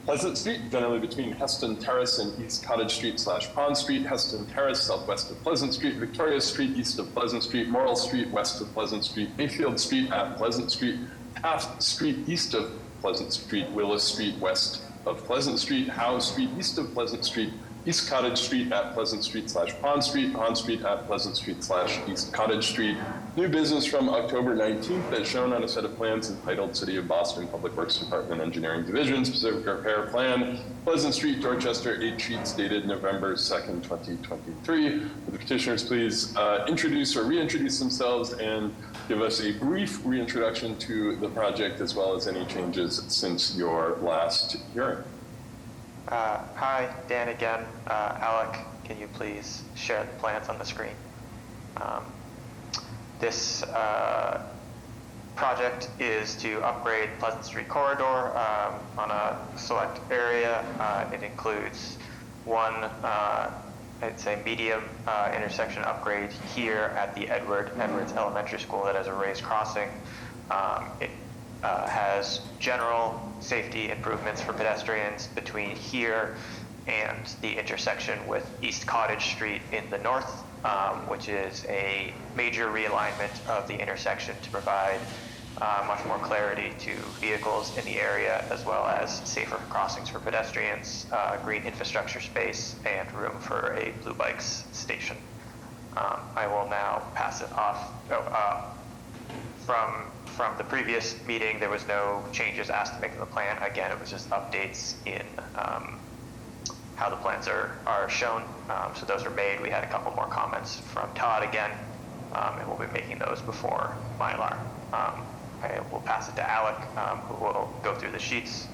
Pleasant Street, generally between Heston Terrace and East Cottage Street / Pond Street, Heston Terrace, southwest of Pleasant Street, Victoria Street, east of Pleasant Street, Morrill Street, west of Pleasant Street, Mayfield Street at Pleasant Street, Taft Street, east of Pleasant Street, Willis Street, west of Pleasant Street, Howe Street, east of Pleasant Street, East Cottage Street at Pleasant Street / Pond Street, Pond Street at Pleasant Street / East Cottage Street. New business from October 19th as shown on a set of plans entitled City of Boston Public Works Department Engineering Division Specific Repair Plan, Pleasant Street, Dorchester, 8 sheets dated November 2nd, 2023. Would the petitioners please introduce or reintroduce themselves and give us a brief reintroduction to the project as well as any changes since your last hearing. Hi, Dan again. Alec, can you please share the plans on the screen? This project is to upgrade Pleasant Street corridor on a select area. It includes one, I'd say medium intersection upgrade here at the Edwards Elementary School that has a raised crossing. It has general safety improvements for pedestrians between here and the intersection with East Cottage Street in the north, which is a major realignment of the intersection to provide much more clarity to vehicles in the area, as well as safer crossings for pedestrians, green infrastructure space, and room for a Blue Bikes station. I will now pass it off. From the previous meeting, there was no changes asked to make to the plan. Again, it was just updates in how the plans are shown. So those are made. We had a couple more comments from Todd again, and we'll be making those before Mylar. I will pass it to Alec, who will go through the sheets.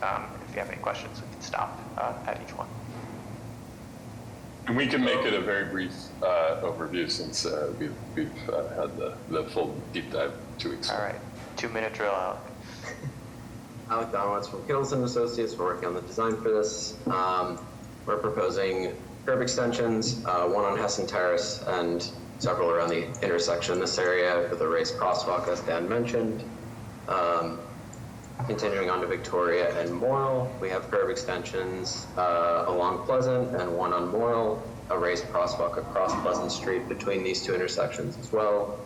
If you have any questions, we can stop at each one. And we can make it a very brief overview since we've had the full deep dive 2 weeks ago. All right, 2-minute drill, Alec. Alec Donowitz from Kittleson Associates. We're working on the design for this. We're proposing curb extensions, one on Heston Terrace and several around the intersection in this area with a raised crosswalk, as Dan mentioned. Continuing on to Victoria and Morrill, we have curb extensions along Pleasant and one on Morrill, a raised crosswalk across Pleasant Street between these 2 intersections as well.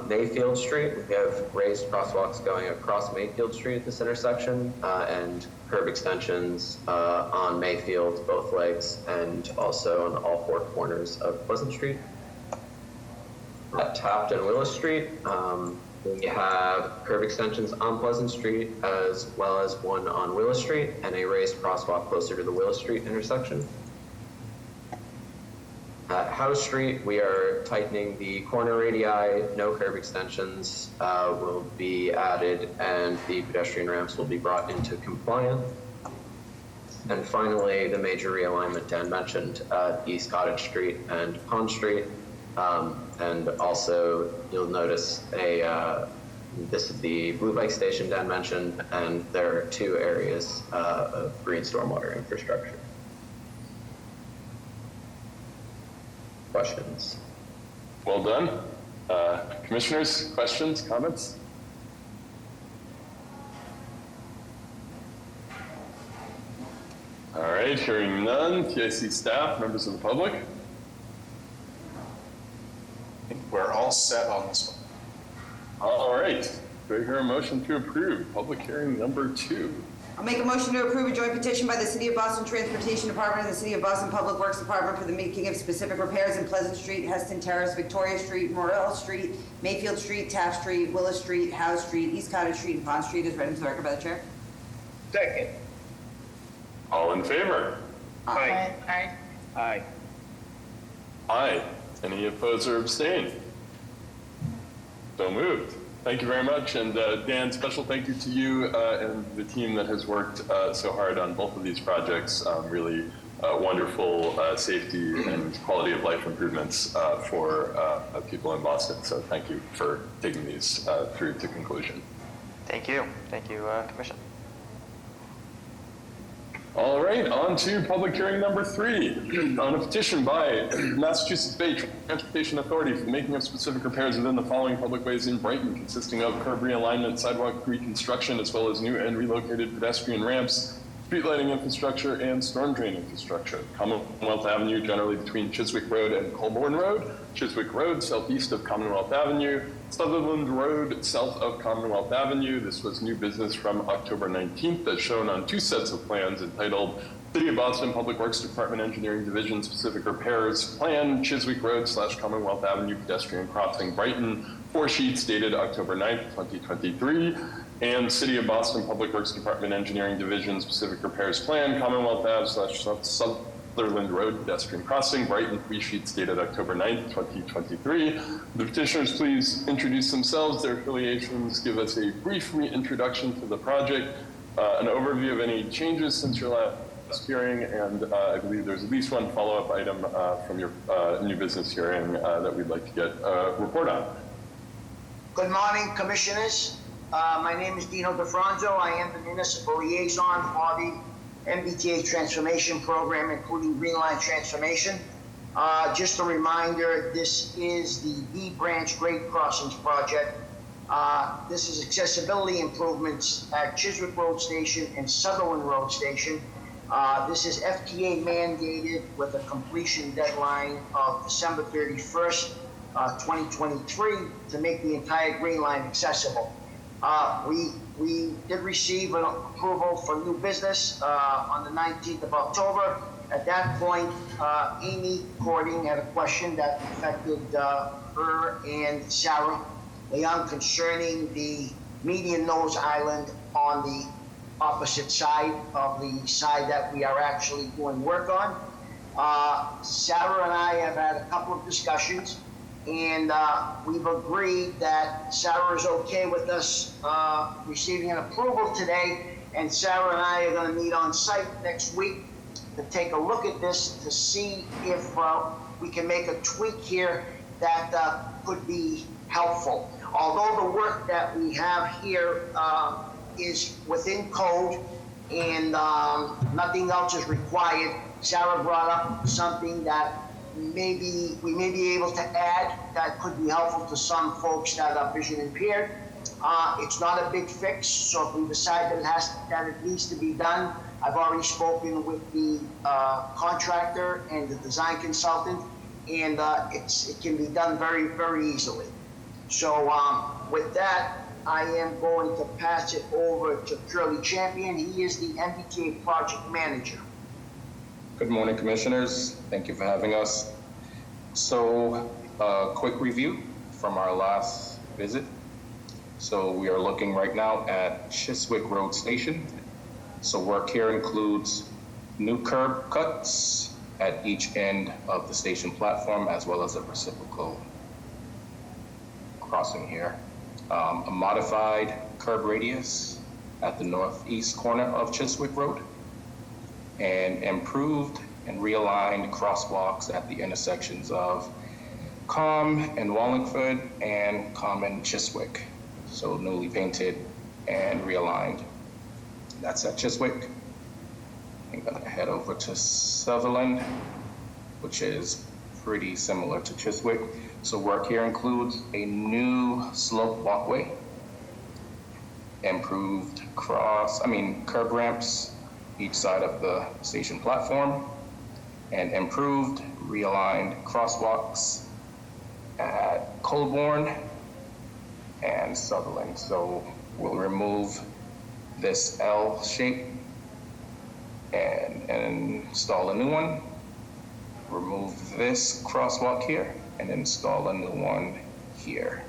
Mayfield Street, we have raised crosswalks going across Mayfield Street at this intersection, and curb extensions on Mayfield, both legs, and also on all 4 corners of Pleasant Street. At Taft and Willis Street, we have curb extensions on Pleasant Street as well as one on Willis Street and a raised crosswalk closer to the Willis Street intersection. At House Street, we are tightening the corner radii. No curb extensions will be added, and the pedestrian ramps will be brought into compliance. And finally, the major realignment Dan mentioned at East Cottage Street and Pond Street. And also, you'll notice this is the Blue Bike station Dan mentioned, and there are 2 areas of green stormwater infrastructure. Questions? Well done. Commissioners, questions, comments? All right. right, hearing none. TIC staff, members of the public. I think we're all set on this one. All right. Do I hear a motion to approve public hearing number 2? I'll make a motion to approve a joint petition by the City of Boston Transportation Department and the City of Boston Public Works Department for the making of specific repairs in Pleasant Street, Heston Terrace, Victoria Street, Morrell Street, Mayfield Street, Taft Street, Willis Street, Howe Street, East Cottage Street, and Pond Street as read into the record by the chair. Second. All in favor? Aye. Aye. Aye. Aye. Any opposed or abstain? So moved. Thank you very much. And Dan, special thank you to you and the team that has worked so hard on both of these projects. Really wonderful safety and quality of life improvements for people in Boston. So thank you for taking these through to conclusion. Thank you. Thank you, Commission. All right, on to public hearing number 3 on a petition by Massachusetts Bay Transportation Authority for the making of specific repairs within the following public ways in Brighton, consisting of curb realignment, sidewalk reconstruction, as well as new and relocated pedestrian ramps, street lighting infrastructure, and storm drain infrastructure. Commonwealth Avenue, generally between Chiswick Road and Colborne Road, Chiswick Road, southeast of Commonwealth Avenue, Sutherland Road, south of Commonwealth Avenue. This was new business from October 19th, as shown on 2 sets of plans entitled City of Boston Public Works Department Engineering Division Specific Repairs Plan, Chiswick Road / Commonwealth Avenue Pedestrian Crossing, Brighton, 4 sheets dated October 9th, 2023. And City of Boston Public Works Department Engineering Division Specific Repairs Plan, Commonwealth Ave / Sutherland Road Pedestrian Crossing, Brighton, 3 sheets dated October 9th, 2023. The petitioners please introduce themselves, their affiliations, give us a brief reintroduction to the project, an overview of any changes since your last hearing, and I believe there's at least one follow-up item from your new business hearing that we'd like to get a report on. Good morning, Commissioners. My name is Dino DeFranzo. I am the Municipal Liaison for the MBTA Transformation Program, including Green Line Transformation. Just a reminder, this is the B Branch Grade Crossings Project. This is accessibility improvements at Chiswick Road Station and Sutherland Road Station. This is FTA mandated with a completion deadline of December 31st, 2023 to make the entire Green Line accessible. We did receive an approval for new business on the 19th of October. At that point, Amy Cording had a question that affected her and Sarah Leon concerning the median nose island on the opposite side of the side that we are actually doing work on. Sarah and I have had a couple of discussions, and we've agreed that Sarah is okay with us receiving an approval today, and Sarah and I are going to meet on site next week to take a look at this to see if we can make a tweak here that could be helpful. Although the work that we have here is within code and nothing else is required, Sarah brought up something that maybe we may be able to add that could be helpful to some folks that are vision impaired. It's not a big fix, so if we decide that it needs to be done, I've already spoken with the contractor and the design consultant, and it can be done very, very easily. So with that, I am going to pass it over to Curly Champion. He is the MBTA project manager. Good morning, Commissioners. Thank you for having us. So, a quick review from our last visit. So we are looking right now at Chiswick Road Station. So work here includes new curb cuts at each end of the station platform, as well as a reciprocal crossing here. A modified curb radius at the northeast corner of Chiswick Road, and improved and realigned crosswalks at the intersections of Comm and Wallingford and Comm and Chiswick. So newly painted and realigned. That's at Chiswick. I'm gonna head over to Sutherland, which is pretty similar to Chiswick. So work here includes a new slope walkway, improved curb ramps each side of the station platform, and improved, realigned crosswalks at Colborne and Sutherland. So we'll remove this L shape and install a new one. Remove this crosswalk here and install a new one here.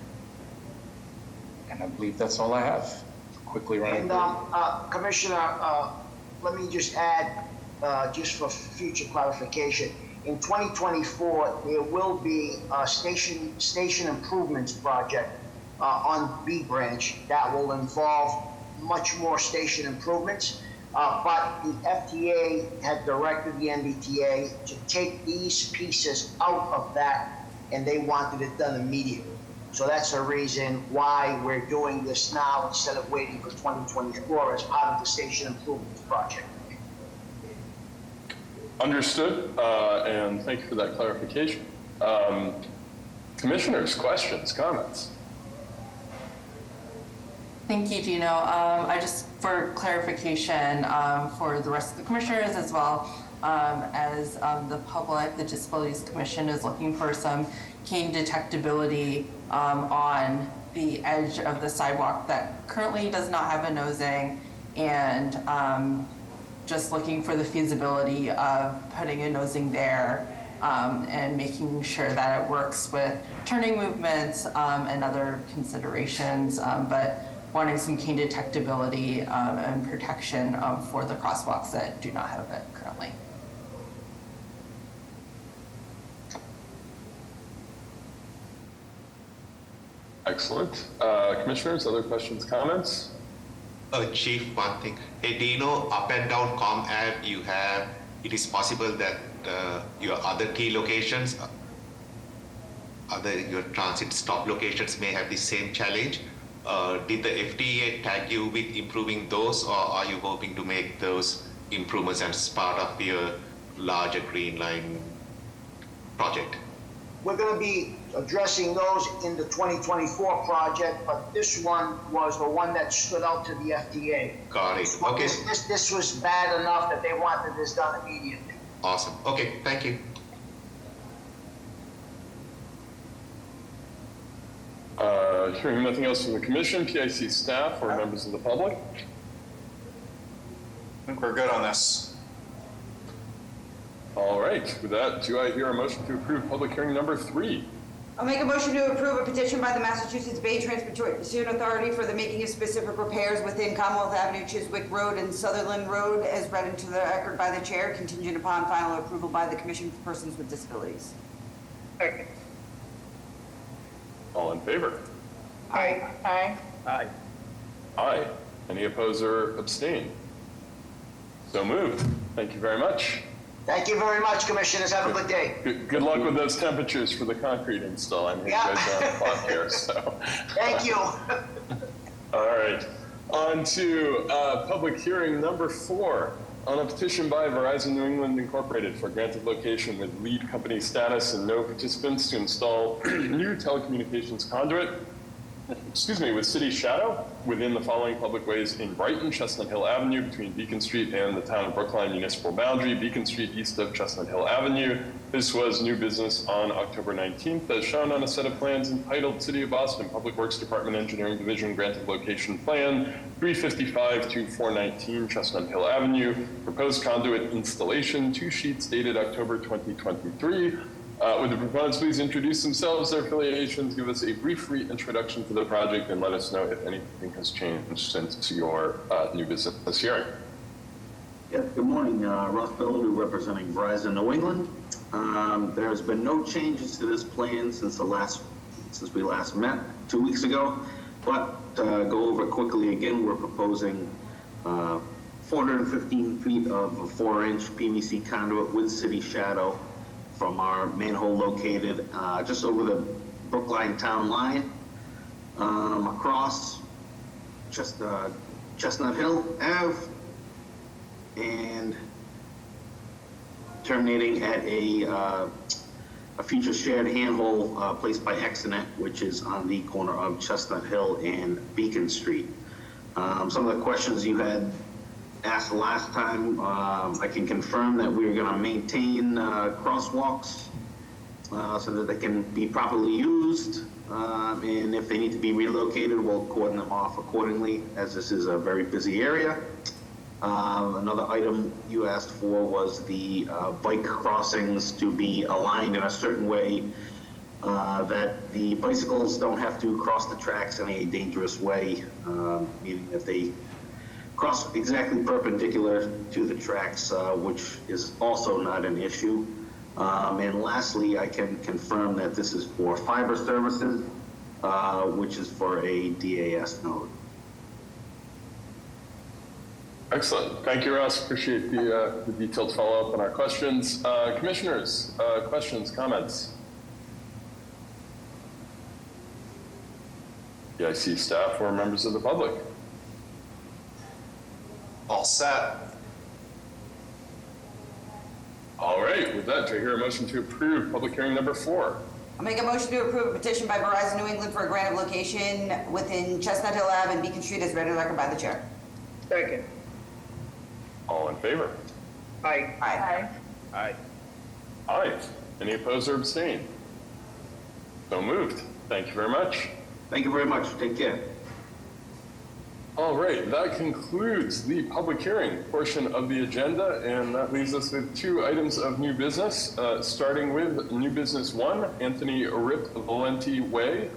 And I believe that's all I have. Quickly running And through. Commissioner, let me just add, just for future clarification, in 2024, there will be a station improvements project on B Branch that will involve much more station improvements. But the FTA had directed the MBTA to take these pieces out of that, and they wanted it done immediately. So that's the reason why we're doing this now instead of waiting for 2024 as part of the station improvements project. Understood, and thank you for that clarification. Commissioners, questions, comments? Thank you, Gino. I just, for clarification, for the rest of the commissioners as well as the public, the Disabilities Commission is looking for some cane detectability on the edge of the sidewalk that currently does not have a nosing, and just looking for the feasibility of putting a nosing there and making sure that it works with turning movements and other considerations, but wanting some cane detectability and protection for the crosswalks that do not have it currently. Excellent. Commissioners, other questions, comments? Chief, one thing. Hey, do you know up and down Com Ave you have, it is possible that your other key locations, your transit stop locations may have the same challenge? Did the FTA tag you with improving those, or are you hoping to make those improvements as part of your larger Green Line project? We're going to be addressing those in the 2024 project, but this one was the one that stood out to the FDA. Got it. Okay. This was bad enough that they wanted this done immediately. Awesome. Okay, thank you. Hearing nothing else from the commission, PIC staff, or members of the public? I think we're good on this. All right, with that, do I hear a motion to approve public hearing number 3? I'll make a motion to approve a petition by the Massachusetts Bay Transportation Authority for the making of specific repairs within Commonwealth Avenue, Chiswick Road, and Sutherland Road, as read into the record by the chair, contingent upon final approval by the Commission for Persons with Disabilities. Second. All in favor? Aye. Aye. Aye. Aye. Any oppose or abstain? So moved. Thank you very much. Thank you very much, Commissioners. Have a good day. Good luck with those temperatures for the concrete install. I'm here Yeah. guys on the clock here, so. Thank you. All right, on to public hearing number 4 on a petition by Verizon New England Incorporated for granted location with lead company status and no participants to install new telecommunications conduit, with city shadow within the following public ways in Brighton: Chestnut Hill Avenue between Beacon Street and the town of Brookline municipal boundary, Beacon Street east of Chestnut Hill Avenue. This was new business on October 19th, as shown on a set of plans entitled City of Boston Public Works Department Engineering Division Granted Location Plan 355-419 Chestnut Hill Avenue. Proposed conduit installation, 2 sheets dated October 2023. Would the proponents please introduce themselves, their affiliations, give us a brief reintroduction to the project, and let us know if anything has changed since your new business hearing. Yeah, good morning, Ross Bellamy representing Verizon New England. There has been no changes to this plan since we last met 2 weeks ago, but go over it quickly again. We're proposing 415 feet of a 4-inch PVC conduit with city shadow from our manhole located just over the Brookline town line, across Chestnut Hill Ave, and terminating at a future shared handhole placed by Exonet, which is on the corner of Chestnut Hill and Beacon Street. Some of the questions you had asked last time, I can confirm that we're going to maintain crosswalks so that they can be properly used. And if they need to be relocated, we'll cordon them off accordingly, as this is a very busy area. Another item you asked for was the bike crossings to be aligned in a certain way that the bicycles don't have to cross the tracks in a dangerous way, meaning that they cross exactly perpendicular to the tracks, which is also not an issue. And lastly, I can confirm that this is for fiber services, which is for a DAS node. Excellent. Thank you, Russ. Appreciate the detailed follow-up on our questions. Commissioners, questions, comments? PIC staff or members of the public? All set. All right, with that, do I hear a motion to approve public hearing number 4? I'll make a motion to approve a petition by Verizon New England for a grant of location within Chestnut Hill Ave and Beacon Street as read and record by the chair. Second. All in favor? Aye. Aye. Aye. Aye. Any opposed or abstain? So moved. Thank you very much. Thank you very much. Take care. All right, that concludes the public hearing portion of the agenda, and that leaves us with 2 items of new business, starting with new business 1, Anthony Rip Valenti Way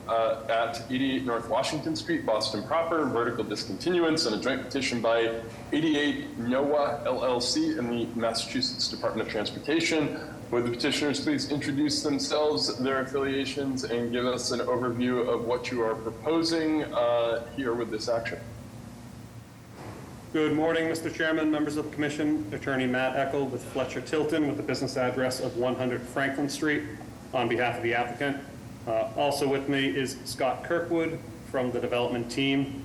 at 88 North Washington Street, Boston proper, vertical discontinuance, and a joint petition by 88 NOAA LLC and the Massachusetts Department of Transportation. Would the petitioners please introduce themselves, their affiliations, and give us an overview of what you are proposing here with this action? Good morning, Mr. Chairman, members of the Commission. Attorney Matt Eckel with Fletcher Tilton with the business address of 100 Franklin Street on behalf of the applicant. Also with me is Scott Kirkwood from the development team.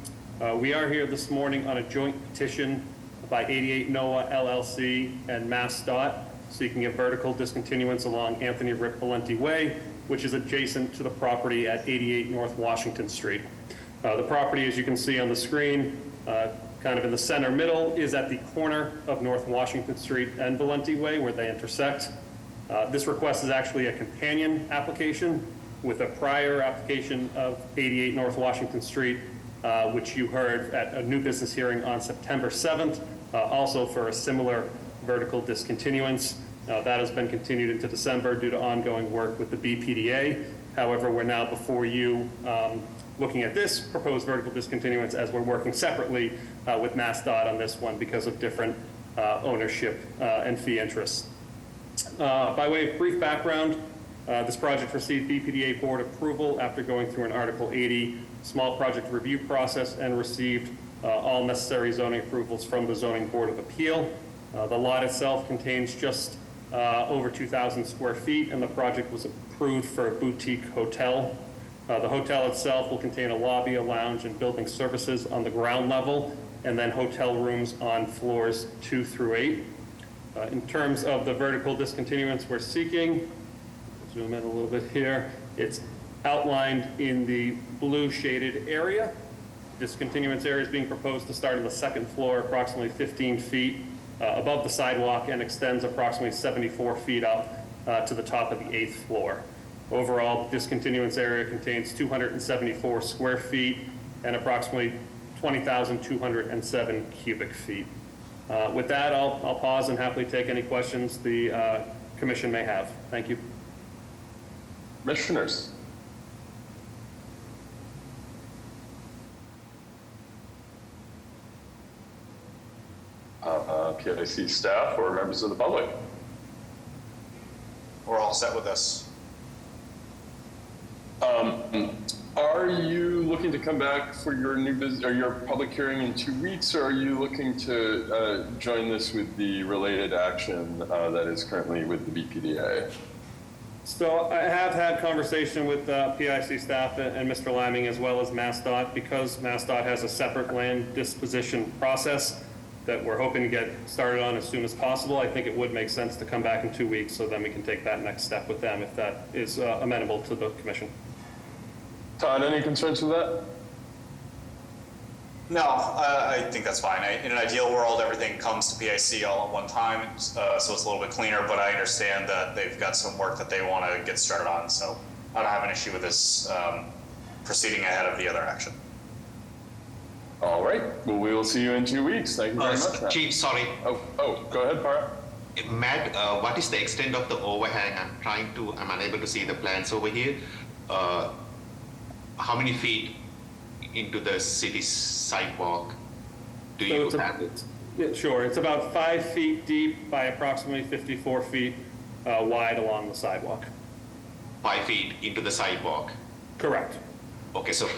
We are here this morning on a joint petition by 88 NOAA LLC and MassDOT seeking a vertical discontinuance along Anthony Rip Valenti Way, which is adjacent to the property at 88 North Washington Street. The property, as you can see on the screen, kind of in the center middle, is at the corner of North Washington Street and Valenti Way where they intersect. This request is actually a companion application with a prior application of 88 North Washington Street, which you heard at a new business hearing on September 7th, also for a similar vertical discontinuance. That has been continued into December due to ongoing work with the BPDA. However, we're now before you looking at this proposed vertical discontinuance as we're working separately with MassDOT on this one because of different ownership and fee interests. By way of brief background, this project received BPDA board approval after going through an Article 80 small project review process and received all necessary zoning approvals from the Zoning Board of Appeal. The lot itself contains just over 2,000 square feet, and the project was approved for a boutique hotel. The hotel itself will contain a lobby, a lounge, and building services on the ground level, and then hotel rooms on floors 2 through 8. In terms of the vertical discontinuance we're seeking, zoom in a little bit here, it's outlined in the blue shaded area. Discontinuance area is being proposed to start on the 2nd floor, approximately 15 feet above the sidewalk, and extends approximately 74 feet up to the top of the 8th floor. Overall, the discontinuance area contains 274 square feet and approximately 20,207 cubic feet. With that, I'll pause and happily take any questions the commission may have. Thank you. Commissioners? PIC staff or members of the public? We're all set with this. Are you looking to come back for your new business or your public hearing in 2 weeks, or are you looking to join this with the related action that is currently with the BPDA? So I have had conversation with PIC staff and Mr. Lamming as well as MassDOT, because MassDOT has a separate land disposition process that we're hoping to get started on as soon as possible. I think it would make sense to come back in 2 weeks so then we can take that next step with them if that is amenable to the commission. Todd, any concerns with that? No, I think that's fine. In an ideal world, everything comes to PIC all at one time, so it's a little bit cleaner, but I understand that they've got some work that they want to get started on, so I don't have an issue with this proceeding ahead of the other action. All right. Well, we will see you in 2 weeks. Thank you very much, Matt. Chief, sorry. Oh, go ahead, Para. Matt, what is the extent of the overhang? I'm unable to see the plans over here. How many feet into the city sidewalk do you have it? Yeah, sure. It's about 5 feet deep by approximately 54 feet wide along the sidewalk. 5 feet into the sidewalk? Correct. Okay, so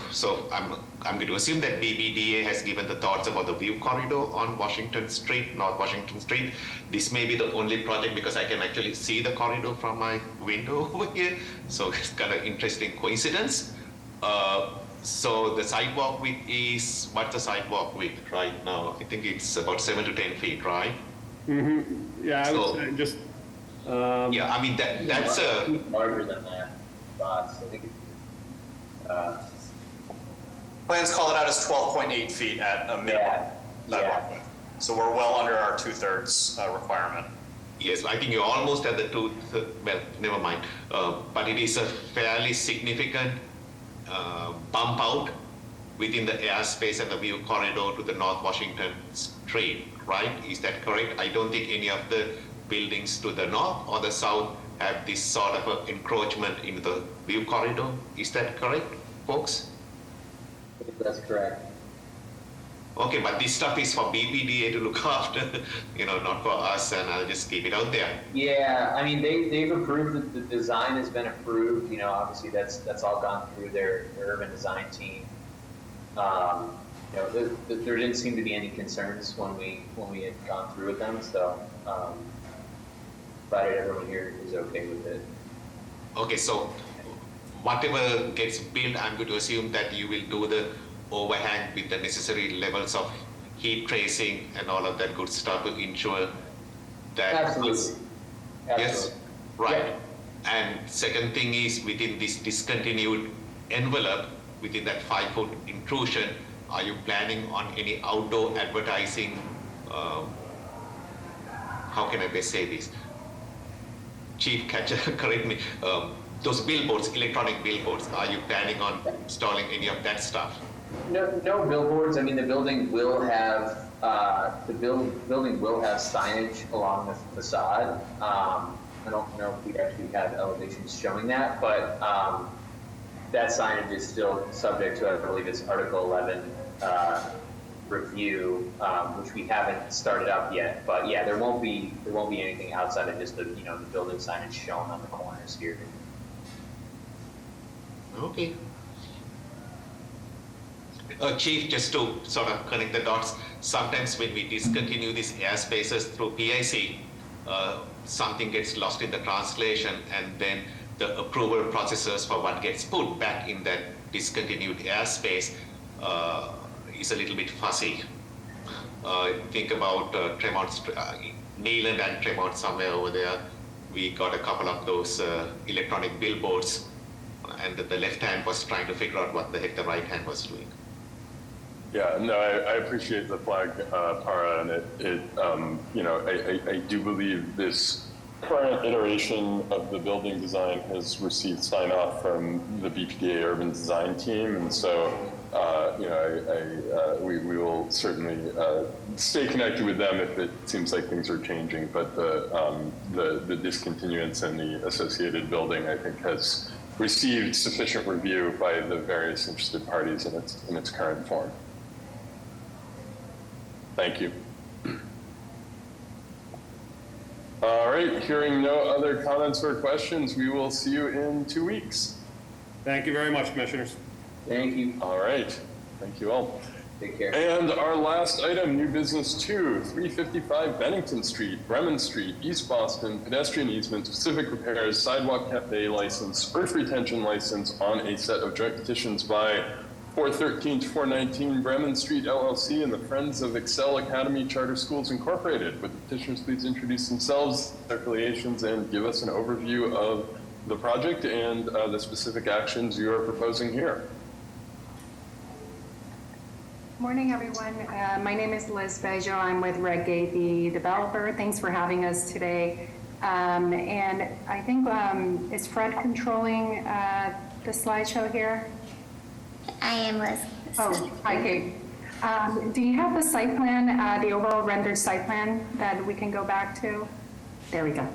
I'm going to assume that BBDA has given the thoughts about the view corridor on Washington Street, North Washington Street. This may be the only project because I can actually see the corridor from my window over here. So it's kind of interesting coincidence. So the sidewalk width is, what's the sidewalk width right now? I think it's about 7 to 10 feet, right? Mm-hmm. Yeah, I would say just. Yeah, I mean, that's larger than that. I think Plans call it out as 12.8 feet at a minimum sidewalk width. So we're well under our 2/3 requirement. Yes, I think you're almost at the well, never mind. But it is a fairly significant bump out within the airspace and the view corridor to the North Washington Street, right? Is that correct? I don't think any of the buildings to the north or the south have this sort of a encroachment into the view corridor. Is that correct, folks? I think that's correct. Okay, but this stuff is for BPDA to look after, not for us, and I'll just keep it out there. Yeah, I mean, they've approved it. The design has been approved. Obviously that's all gone through their urban design team. There didn't seem to be any concerns when we had gone through with them. So, but everyone here is okay with it. Okay, so whatever gets built, I'm going to assume that you will do the overhang with the necessary levels of heat tracing and all of that good stuff to ensure that. Absolutely. Yes, right. Yeah. And second thing is, within this discontinued envelope, within that 5-foot intrusion, are you planning on any outdoor advertising? How can I best say this? Chief Catcher, correct me. Those billboards, electronic billboards, are you planning on installing any of that stuff? No billboards. I mean, the building will have building will have signage along the facade. I don't know if we actually have elevations showing that, but that signage is still subject to, I believe it's Article 11 review, which we haven't started up yet. But yeah, there won't be anything outside of just the the building signage shown on the corners here. Okay. Chief, just to sort of connect the dots, sometimes when we discontinue these airspaces through PIC, something gets lost in the translation, and then the approval processes for what gets put back in that discontinued airspace is a little bit fuzzy. Think about Tremont, Neyland and Tremont somewhere over there. We got a couple of those electronic billboards, and the left hand was trying to figure out what the heck the right hand was doing. Yeah, no, I appreciate the flag, Para, and I do believe this current iteration of the building design has received sign-off from the BPDA urban design team, and so we will certainly stay connected with them if it seems like things are changing. But the discontinuance and the associated building, I think, has received sufficient review by the various interested parties in its current form. Thank you. All right, hearing no other comments or questions, we will see you in 2 weeks. Thank you very much, Commissioners. Thank you. All right, thank you all. Take care. And our last item, new business 2, 355 Bennington Street, Bremen Street, East Boston, pedestrian easement, specific repairs, sidewalk cafe license, earth retention license on a set of joint petitions by 413 to 419 Bremen Street LLC and the Friends of Excel Academy Charter Schools Incorporated. Would the petitioners please introduce themselves, their affiliations, and give us an overview of the project and the specific actions you are proposing here? Morning, everyone. My name is Liz Bejo. I'm with Redgate, the developer. Thanks for having us today. And I think, is Fred controlling the slideshow here? I am Liz. Oh, hi, Kate. Do you have the site plan, the overall rendered site plan that we can go back to? There we go.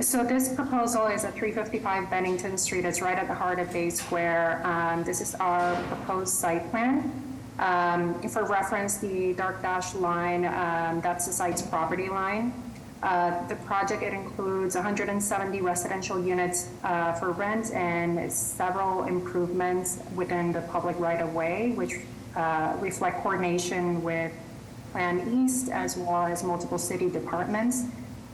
So this proposal is at 355 Bennington Street. It's right at the heart of Bay Square. This is our proposed site plan. For reference, the dark dashed line, that's the site's property line. The project, it includes 170 residential units for rent and several improvements within the public right-of-way, which reflect coordination with Plan East as well as multiple city departments.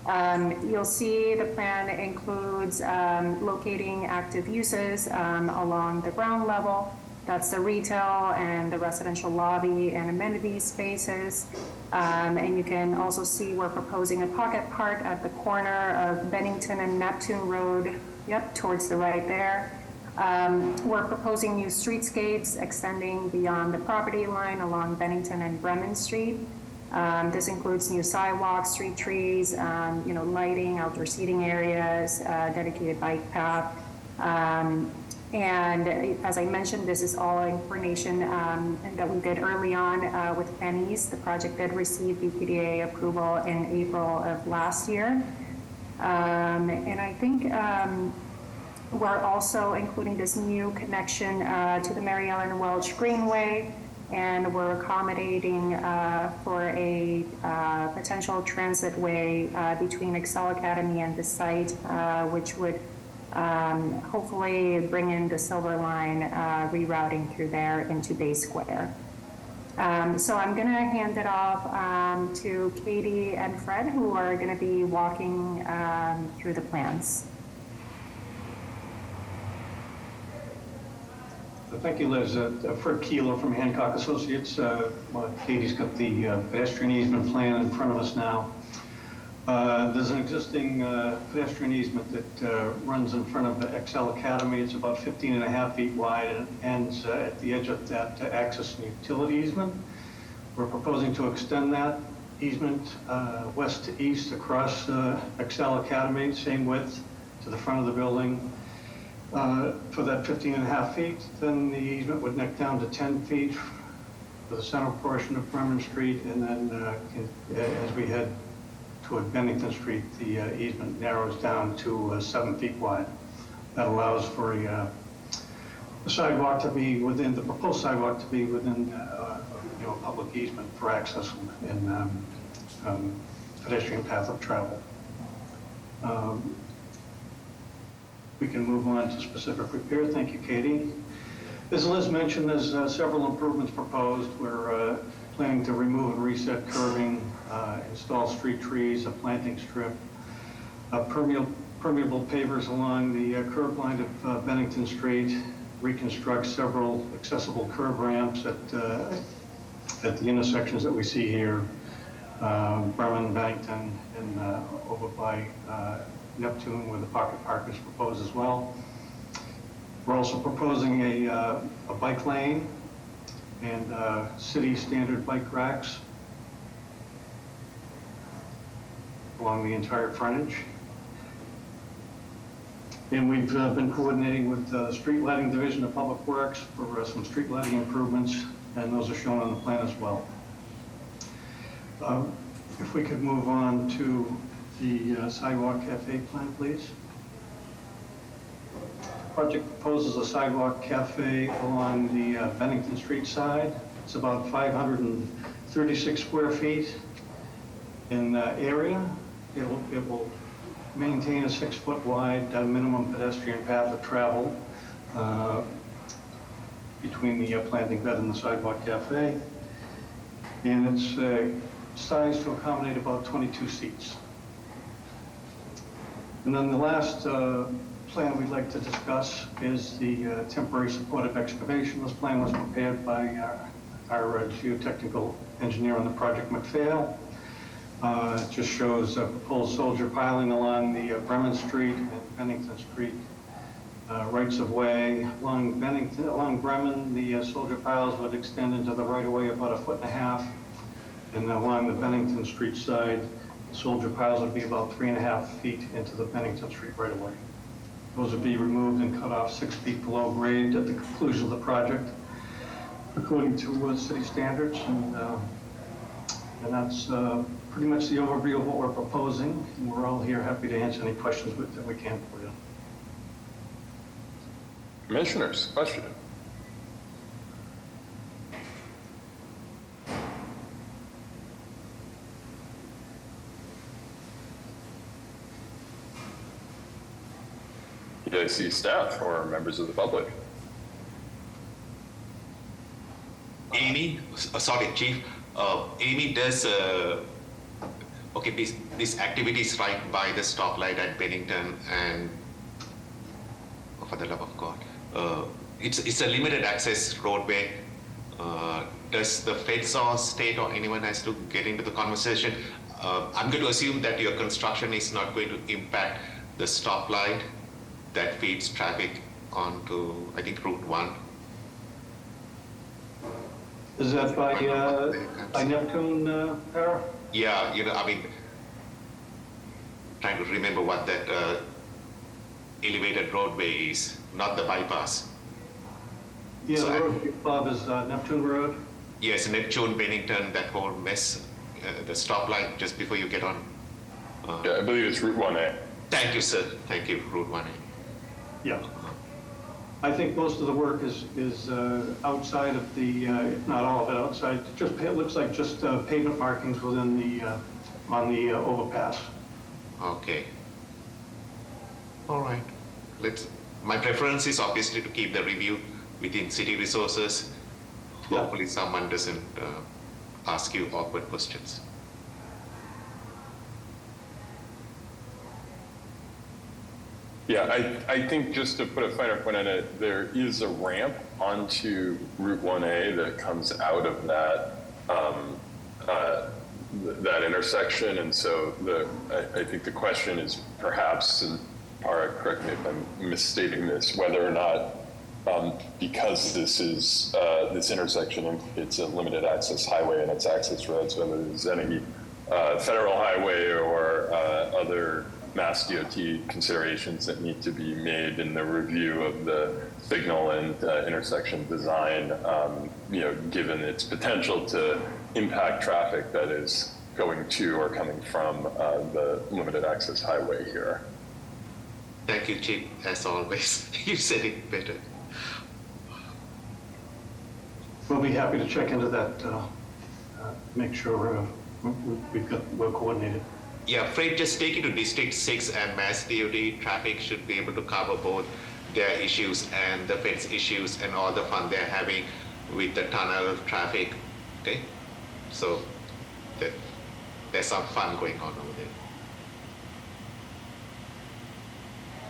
You'll see the plan includes locating active uses along the ground level. That's the retail and the residential lobby and amenity spaces. And you can also see we're proposing a pocket park at the corner of Bennington and Neptune Road, yep, towards the right there. We're proposing new streetscapes extending beyond the property line along Bennington and Bremen Street. This includes new sidewalks, street trees, lighting, outdoor seating areas, dedicated bike path. And as I mentioned, this is all in coordination that we did early on with Plan East. The project did receive BPDA approval in April of last year. And I think we're also including this new connection to the Mary Ellen Welch Greenway, and we're accommodating for a potential transit way between Excel Academy and the site, which would hopefully bring in the Silver Line rerouting through there into Bay Square. So I'm going to hand it off to Katie and Fred, who are going to be walking through the plans. Thank you, Liz. Fred Keeler from Hancock Associates. Katie's got the pedestrian easement plan in front of us now. There's an existing pedestrian easement that runs in front of the Excel Academy. It's about 15.5 feet wide and ends at the edge of that access and utility easement. We're proposing to extend that easement west to east across Excel Academy, same width to the front of the building. For that 15.5 feet, then the easement would neck down to 10 feet for the center portion of Bremen Street, and then as we head toward Bennington Street, the easement narrows down to 7 feet wide. That allows for a sidewalk to be within, the proposed sidewalk to be within a public easement for access and pedestrian path of travel. We can move on to specific repair. Thank you, Katie. As Liz mentioned, there's several improvements proposed. We're planning to remove and reset curbing, install street trees, a planting strip, permeable pavers along the curb line of Bennington Street, reconstruct several accessible curb ramps at the intersections that we see here, Bremen, Bennington, and over by Neptune, where the pocket park is proposed as well. We're also proposing a bike lane and city standard bike racks along the entire frontage. And we've been coordinating with the Street Lighting Division of Public Works for some street lighting improvements, and those are shown on the plan as well. If we could move on to the Sidewalk Cafe plan, please. Project proposes a sidewalk cafe along the Bennington Street side. It's about 536 square feet in area. It will maintain a 6-foot wide minimum pedestrian path of travel between the planting bed and the sidewalk cafe. And it's sized to accommodate about 22 seats. And then the last plan we'd like to discuss is the temporary supportive excavation. This plan was prepared by our geotechnical engineer on the project, McPhail. It just shows a proposed soldier piling along the Bremen Street and Bennington Street rights of way. Along Bennington, along Bremen, the soldier piles would extend into the right of way about 1.5 feet. And along the Bennington Street side, the soldier piles would be about 3.5 feet into the Bennington Street right of way. Those would be removed and cut off 6 feet below grade at the conclusion of the project, according to city standards. And that's pretty much the overview of what we're proposing. And we're all here happy to answer any questions that we can for you. Commissioners, question? PIC staff or members of the public? Amy, sorry, Chief. Amy does, okay, this activity is right by the stoplight at Bennington and, oh, for the love of God, it's a limited access roadway. Does the feds or state or anyone has to get into the conversation? I'm going to assume that your construction is not going to impact the stoplight that feeds traffic onto, I think, Route 1. Is that by Neptune, Para? Yeah, I mean, trying to remember what that elevated roadway is, not the bypass. Yeah, So the road above is Neptune Road. Yes, Neptune, Bennington, that whole mess, the stoplight just before you get on. Yeah, I believe it's Route 1A. Thank you, sir. Thank you, Route 1A. Yeah. I think most of the work is outside of the, if not all of it, outside, it looks like just pavement markings within the, on the overpass. Okay. All right. My preference is obviously to keep the review within city resources. Yeah. Hopefully someone doesn't ask you awkward questions. Yeah, I think just to put a finer point on it, there is a ramp onto Route 1A that comes out of that that intersection, and so I think the question is perhaps, and Para, correct me if I'm misstating this, whether or not because this is this intersection, it's a limited access highway and it's access roads, whether there's any federal highway or other Mass DOT considerations that need to be made in the review of the signal and intersection design, given its potential to impact traffic that is going to or coming from the limited access highway here. Thank you, Chief, as always. You said it better. We'll be happy to check into that, make sure we're coordinated. Yeah, Fred, just take it to District 6 and Mass DOT traffic should be able to cover both their issues and the feds issues and all the fun they're having with the tunnel traffic, okay? So there's some fun going on over there.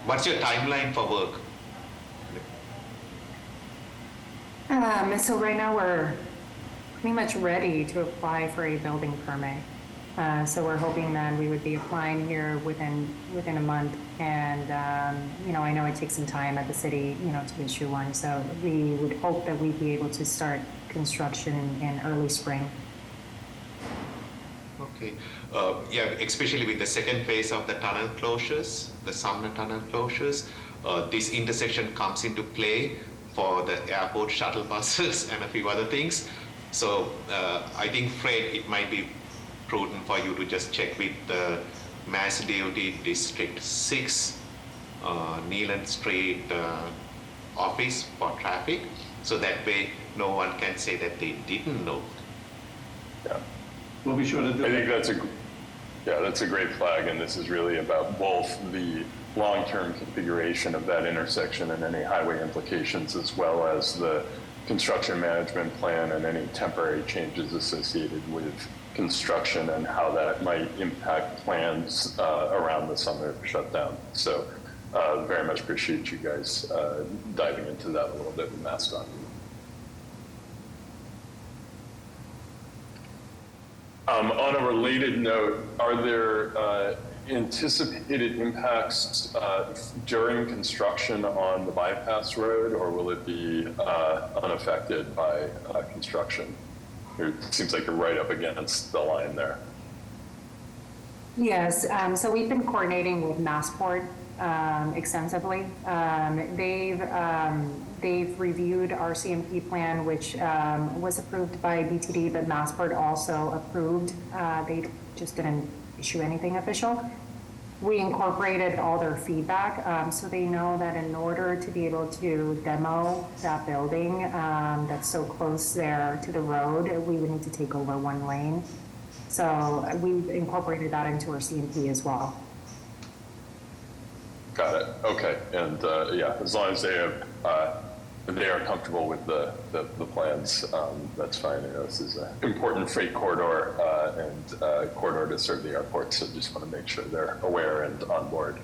What's your timeline for work? So right now we're pretty much ready to apply for a building permit. So we're hoping that we would be applying here within a month. And, I know it takes some time at the city, to issue one. So we would hope that we'd be able to start construction in early spring. Okay. Yeah, especially with the second phase of the tunnel closures, the Sumner tunnel closures, this intersection comes into play for the airport shuttle buses and a few other things. So I think, Fred, it might be prudent for you to just check with the Mass DOT District 6 Neelan Street office for traffic, so that way no one can say that they didn't know. Yeah. We'll be sure to do I think that's a great flag, and this is really about both the long-term configuration of that intersection and any highway implications, as well as the construction management plan and any temporary changes associated with construction and how that might impact plans around the summer shutdown. So very much appreciate you guys diving into that a little bit with MassDOT. On a related note, are there anticipated impacts during construction on the bypass road, or will it be unaffected by construction? It seems like you're right up against the line there. Yes, so we've been coordinating with Massport extensively. They've reviewed our CMP plan, which was approved by BTD, but Massport also approved. They just didn't issue anything official. We incorporated all their feedback, so they know that in order to be able to demo that building that's so close there to the road, we would need to take over one lane. So we've incorporated that into our CMP as well. Got it. Okay. And yeah, as long as they are comfortable with the plans, that's fine. You know, this is an important freight corridor and corridor to serve the airport. So just want to make sure they're aware and on board.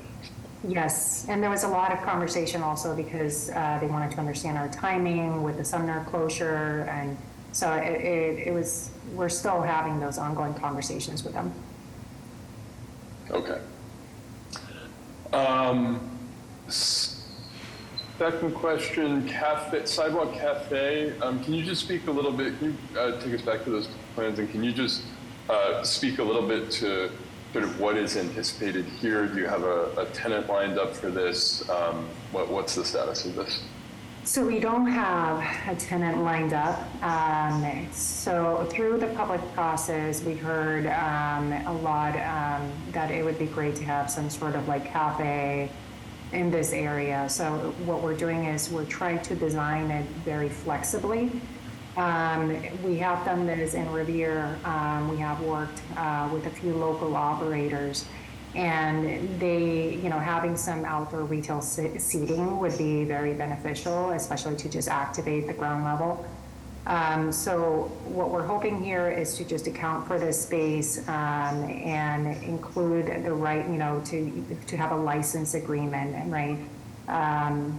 Yes, and there was a lot of conversation also because they wanted to understand our timing with the Sumner closure, and so it was. We're still having those ongoing conversations with them. Okay. Second question, sidewalk cafe. Can you just speak a little bit, can you take us back to those plans, and can you just speak a little bit to sort of what is anticipated here? Do you have a tenant lined up for this? What's the status of this? So we don't have a tenant lined up. So through the public process, we heard a lot that it would be great to have some sort of like cafe in this area. So what we're doing is we're trying to design it very flexibly. We have done this in Revere. We have worked with a few local operators. And they, you know, having some outdoor retail seating would be very beneficial, especially to just activate the ground level. So what we're hoping here is to just account for this space and include the right, you know, to have a license agreement, right,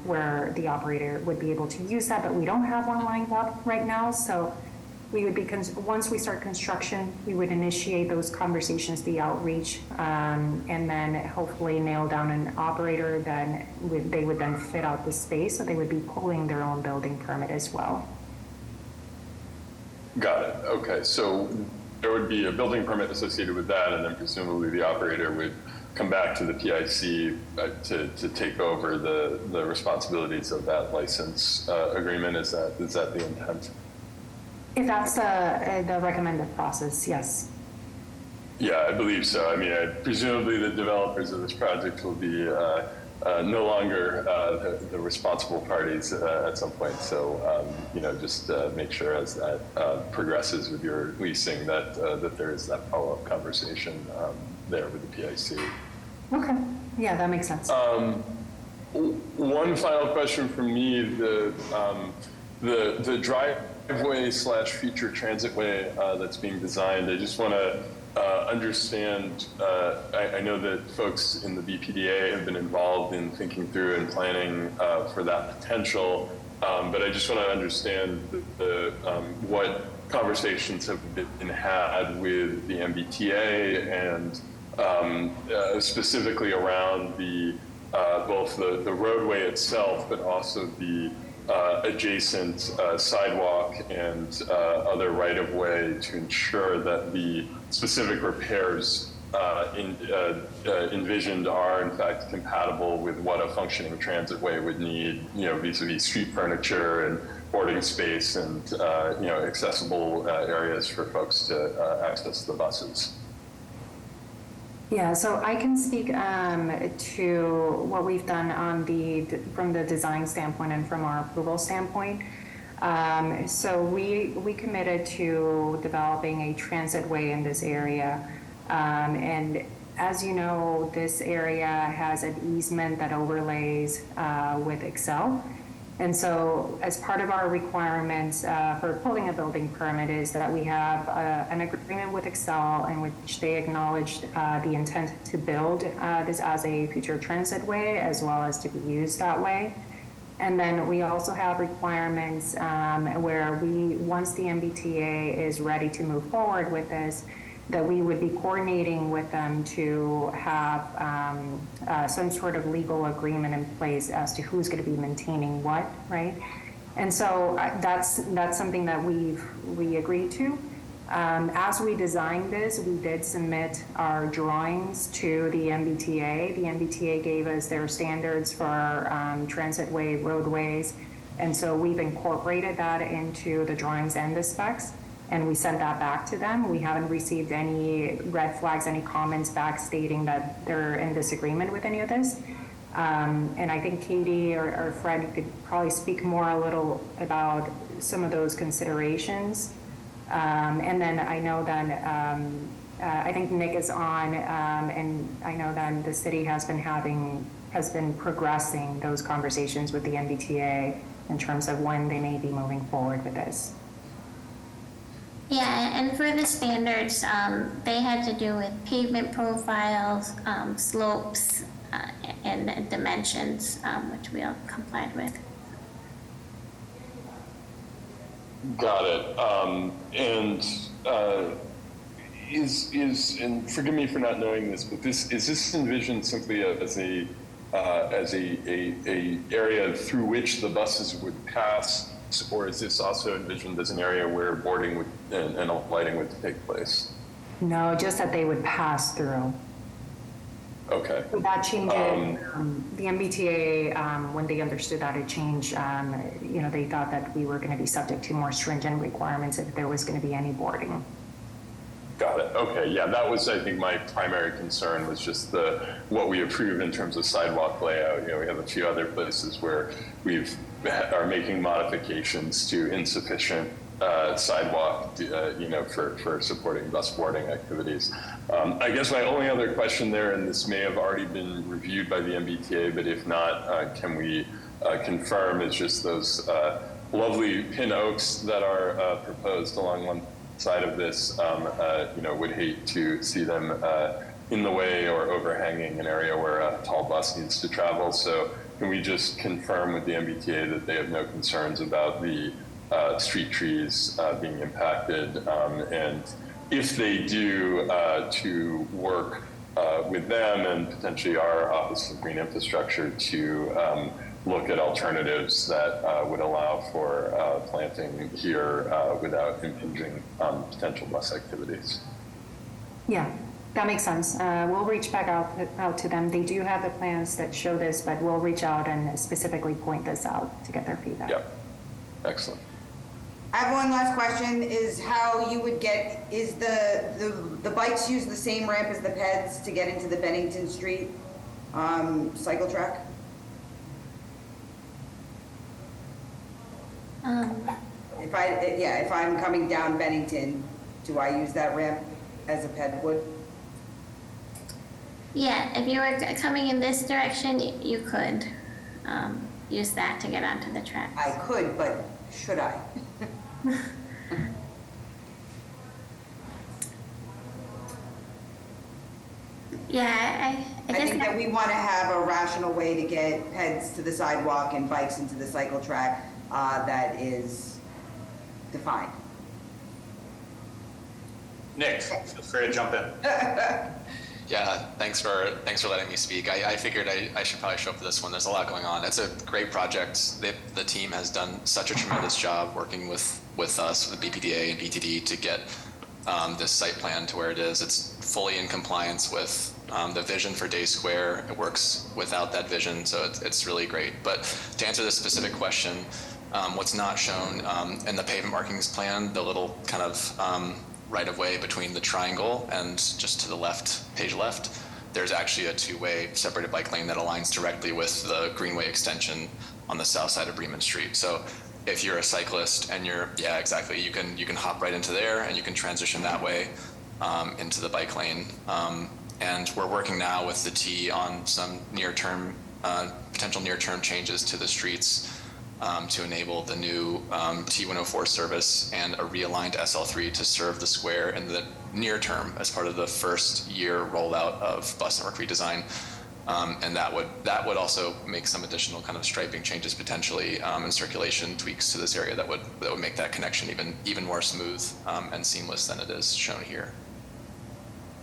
where the operator would be able to use that, but we don't have one lined up right now. So we would be, once we start construction, we would initiate those conversations, the outreach, and then hopefully nail down an operator. Then they would then fit out the space, so they would be pulling their own building permit as well. Got it. Okay. So there would be a building permit associated with that, and then presumably the operator would come back to the PIC to take over the responsibilities of that license agreement. Is that the intent? If that's the recommended process, yes. Yeah, I believe so. I mean, presumably the developers of this project will be no longer the responsible parties at some point. So, you know, just make sure as that progresses with your leasing that there is that follow-up conversation there with the PIC. Okay. Yeah, that makes sense. One final question from me: the driveway / future transitway that's being designed. I just want to understand. I know that folks in the BPDA have been involved in thinking through and planning for that potential, but I just want to understand what conversations have been had with the MBTA and specifically around the both the roadway itself, but also the adjacent sidewalk and other right-of-way to ensure that the specific repairs envisioned are in fact compatible with what a functioning transitway would need, you know, vis-a-vis street furniture and boarding space and you know, accessible areas for folks to access the buses. Yeah, so I can speak to what we've done on from the design standpoint and from our approval standpoint. So we committed to developing a transitway in this area, and as you know, this area has an easement that overlays with Excel. And so as part of our requirements for pulling a building permit is that we have an agreement with Excel in which they acknowledged the intent to build this as a future transitway as well as to be used that way. And then we also have requirements where once the MBTA is ready to move forward with this, that we would be coordinating with them to have some sort of legal agreement in place as to who's going to be maintaining what, right? And so that's something that we agreed to. As we designed this, we did submit our drawings to the MBTA. The MBTA gave us their standards for transitway roadways, and so we've incorporated that into the drawings and the specs, and we sent that back to them. We haven't received any red flags, any comments back stating that they're in disagreement with any of this. And I think Katie or Fred could probably speak more a little about some of those considerations. And then I know that I think Nick is on, and I know that the city has been progressing those conversations with the MBTA in terms of when they may be moving forward with this. Yeah, and for the standards, they had to do with pavement profiles, slopes, and dimensions, which we all complied with. Got it. And forgive me for not knowing this, but is this envisioned simply as a area through which the buses would pass, or is this also envisioned as an area where boarding and lighting would take place? No, just that they would pass through. Okay. So that changes, the MBTA, when they understood that it changed, they thought that we were going to be subject to more stringent requirements if there was going to be any boarding. Got it. Okay. Yeah, that was, I think, my primary concern was just what we approve in terms of sidewalk layout. We have a few other places where are making modifications to insufficient sidewalk, for supporting bus boarding activities. I guess my only other question there, and this may have already been reviewed by the MBTA, but if not, can we confirm, is just those lovely pin oaks that are proposed along one side of this. Would hate to see them in the way or overhanging an area where a tall bus needs to travel. So can we just confirm with the MBTA that they have no concerns about the street trees being impacted, and if they do, to work with them and potentially our Office of Green Infrastructure to look at alternatives that would allow for planting here without impinging on potential bus activities. Yeah, that makes sense. We'll reach back out to them. They do have the plans that show this, but we'll reach out and specifically point this out to get their feedback. Yep. Excellent. I have one last question, is how you would is the bikes use the same ramp as the peds to get into the Bennington Street cycle track? If I'm coming down Bennington, do I use that ramp as a ped would? Yeah, if you were coming in this direction, you could use that to get onto the track. I could, but should I? Yeah, I guess think that we want to have a rational way to get peds to the sidewalk and bikes into the cycle track that is defined. Nick, feel free to jump in. Yeah, thanks for letting me speak. I figured I should probably show up for this one. There's a lot going on. It's a great project. The team has done such a tremendous job working with us, with BPDA and BTD, to get this site plan to where it is. It's fully in compliance with the vision for Day Square. It works without that vision, so it's really great. But to answer this specific question, what's not shown in the pavement markings plan, the little kind of right of way between the triangle and just to the left, page left, there's actually a two-way separated bike lane that aligns directly with the Greenway extension on the south side of Bremen Street. So if you're a cyclist and you can hop right into there and you can transition that way into the bike lane. And we're working now with the T on some potential near-term changes to the streets to enable the new T104 service and a realigned SL3 to serve the square in the near term as part of the first year rollout of bus network redesign. And that would also make some additional kind of striping changes potentially and circulation tweaks to this area that would make that connection even more smooth and seamless than it is shown here.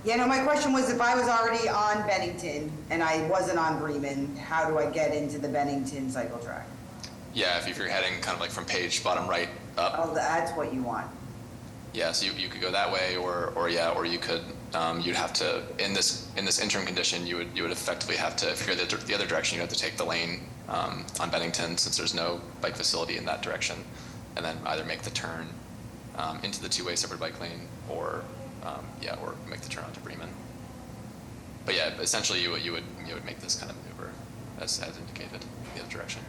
Yeah, no, my question was if I was already on Bennington and I wasn't on Bremen, how do I get into the Bennington cycle track? Yeah, if you're heading kind of like from Page bottom right up. Oh, that's what you want. Yeah, so you could go that way, or you could you'd have to in this interim condition you would effectively have to, if you're the other direction, you have to take the lane on Bennington, since there's no bike facility in that direction, and then either make the turn into the two-way separate bike lane, or make the turn onto Bremen. But yeah, essentially you would make this kind of maneuver as indicated in the other direction.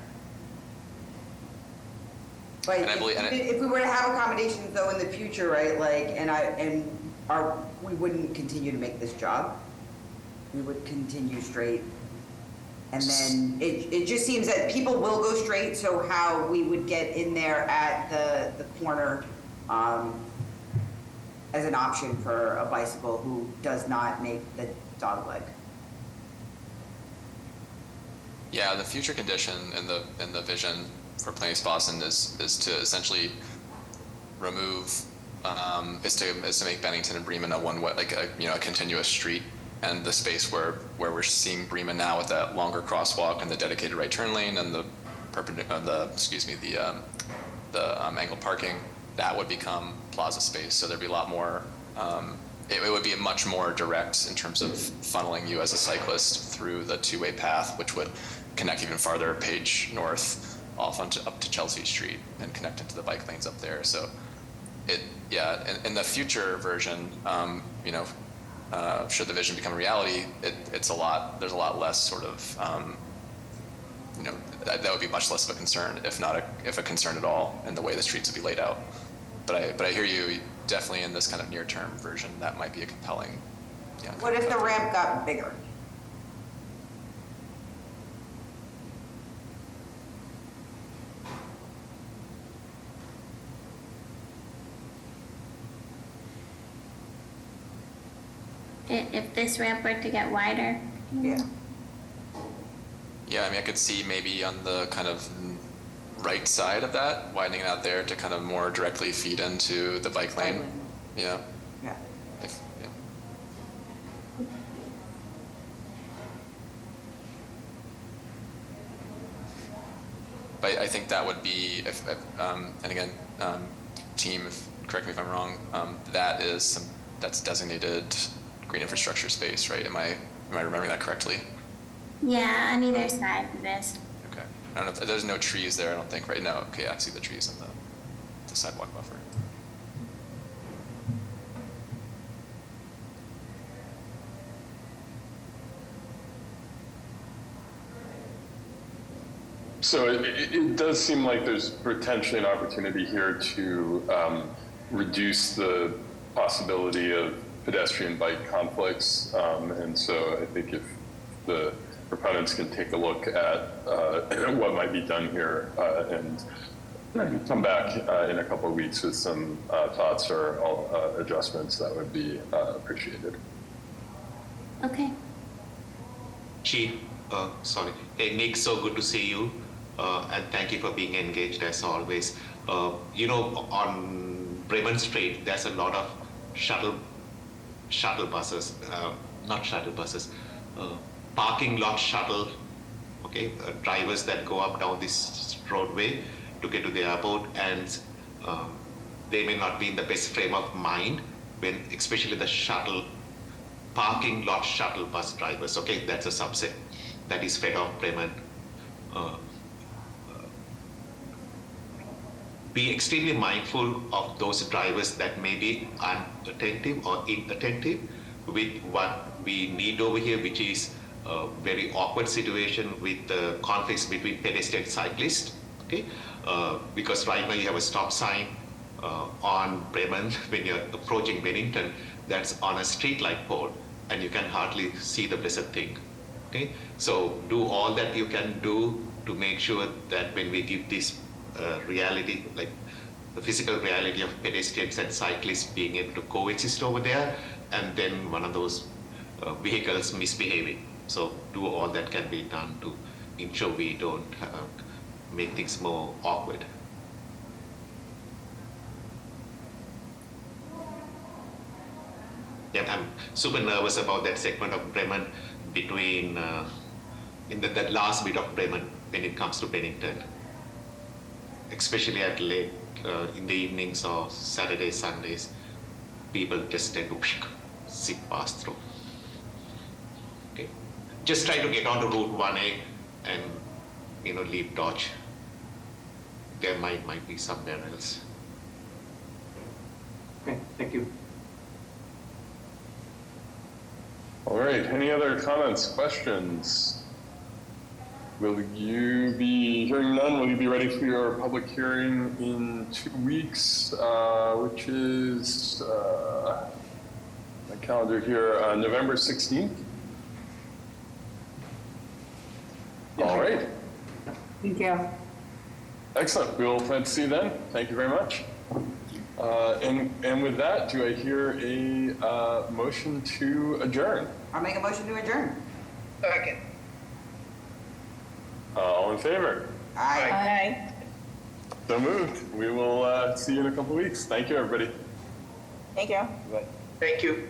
But And I believe- and if we were to have accommodations though in the future, right, like, we wouldn't continue to make this job. We would continue straight. And then it just seems that people will go straight, so how we would get in there at the corner, as an option for a bicycle who does not make the dog leg. Yeah, the future condition in the vision for Place Boston is to essentially remove is to make Bennington and Bremen a one way, like a continuous street, and the space where we're seeing Bremen now with that longer crosswalk and the dedicated right turn lane and the angled parking, that would become plaza space. So there'd be a lot more. It would be much more direct in terms of funneling you as a cyclist through the two-way path, which would connect even farther Page North off up to Chelsea Street and connect into the bike lanes up there. So in the future version, should the vision become a reality, there's a lot less sort of, that would be much less of a concern, if a concern at all, in the way the streets would be laid out. But I hear you, definitely in this kind of near-term version, that might be a compelling. What if the ramp got bigger? If this ramp were to get wider? Yeah. Yeah, I mean, I could see maybe on the kind of right side of that, widening it out there to kind of more directly feed into the bike lane. Yeah. Yeah. But I think that would be, and again, team, correct me if I'm wrong, that's designated green infrastructure space, right? Am I remembering that correctly? Yeah, on either side of this. Okay. I don't know if there's no trees there, I don't think, right? No, okay, I see the trees on the sidewalk buffer. So it does seem like there's potentially an opportunity here to reduce the possibility of pedestrian bike conflicts. And so I think if the proponents can take a look at what might be done here and come back in a couple of weeks with some thoughts or adjustments, that would be appreciated. Okay. Chief, sorry. Hey, Nick, so good to see you. And thank you for being engaged as always. On Bremen Street, there's a lot of shuttle buses, parking lot shuttle, drivers that go up down this roadway to get to the airport, and they may not be in the best frame of mind when, especially the parking lot shuttle bus drivers. Okay, that's a subset that is fed off Bremen. Be extremely mindful of those drivers that may be unattentive or inattentive with what we need over here, which is a very awkward situation with the conflicts between pedestrian and cyclists. Okay, because right now you have a stop sign on Bremen when you're approaching Bennington that's on a streetlight pole, and you can hardly see the blessed thing. Okay, so do all that you can do to make sure that when we give this reality, like the physical reality of pedestrians and cyclists being able to coexist over there, and then one of those vehicles misbehaving. So do all that can be done to ensure we don't make things more awkward. Yeah, super nervous about that segment of Bremen between, in that last bit of Bremen when it comes to Bennington. Especially at late, in the evenings or Saturdays, Sundays, people just tend to zip past through. Okay. Just try to get onto Route 1A and, leave Dodge. There might be somewhere else. Okay, thank you. All right, any other comments, questions? Will you be, hearing none, will you be ready for your public hearing in 2 weeks, which is, my calendar here, November 16th? All right, Thank you. excellent. We will plan to see you then. Thank you very much. And with that, do I hear a motion to adjourn? I'll make a motion to adjourn. Second. All in favor? Aye. So moved. We will see you in a couple weeks. Thank you, everybody. Thank you. Thank you.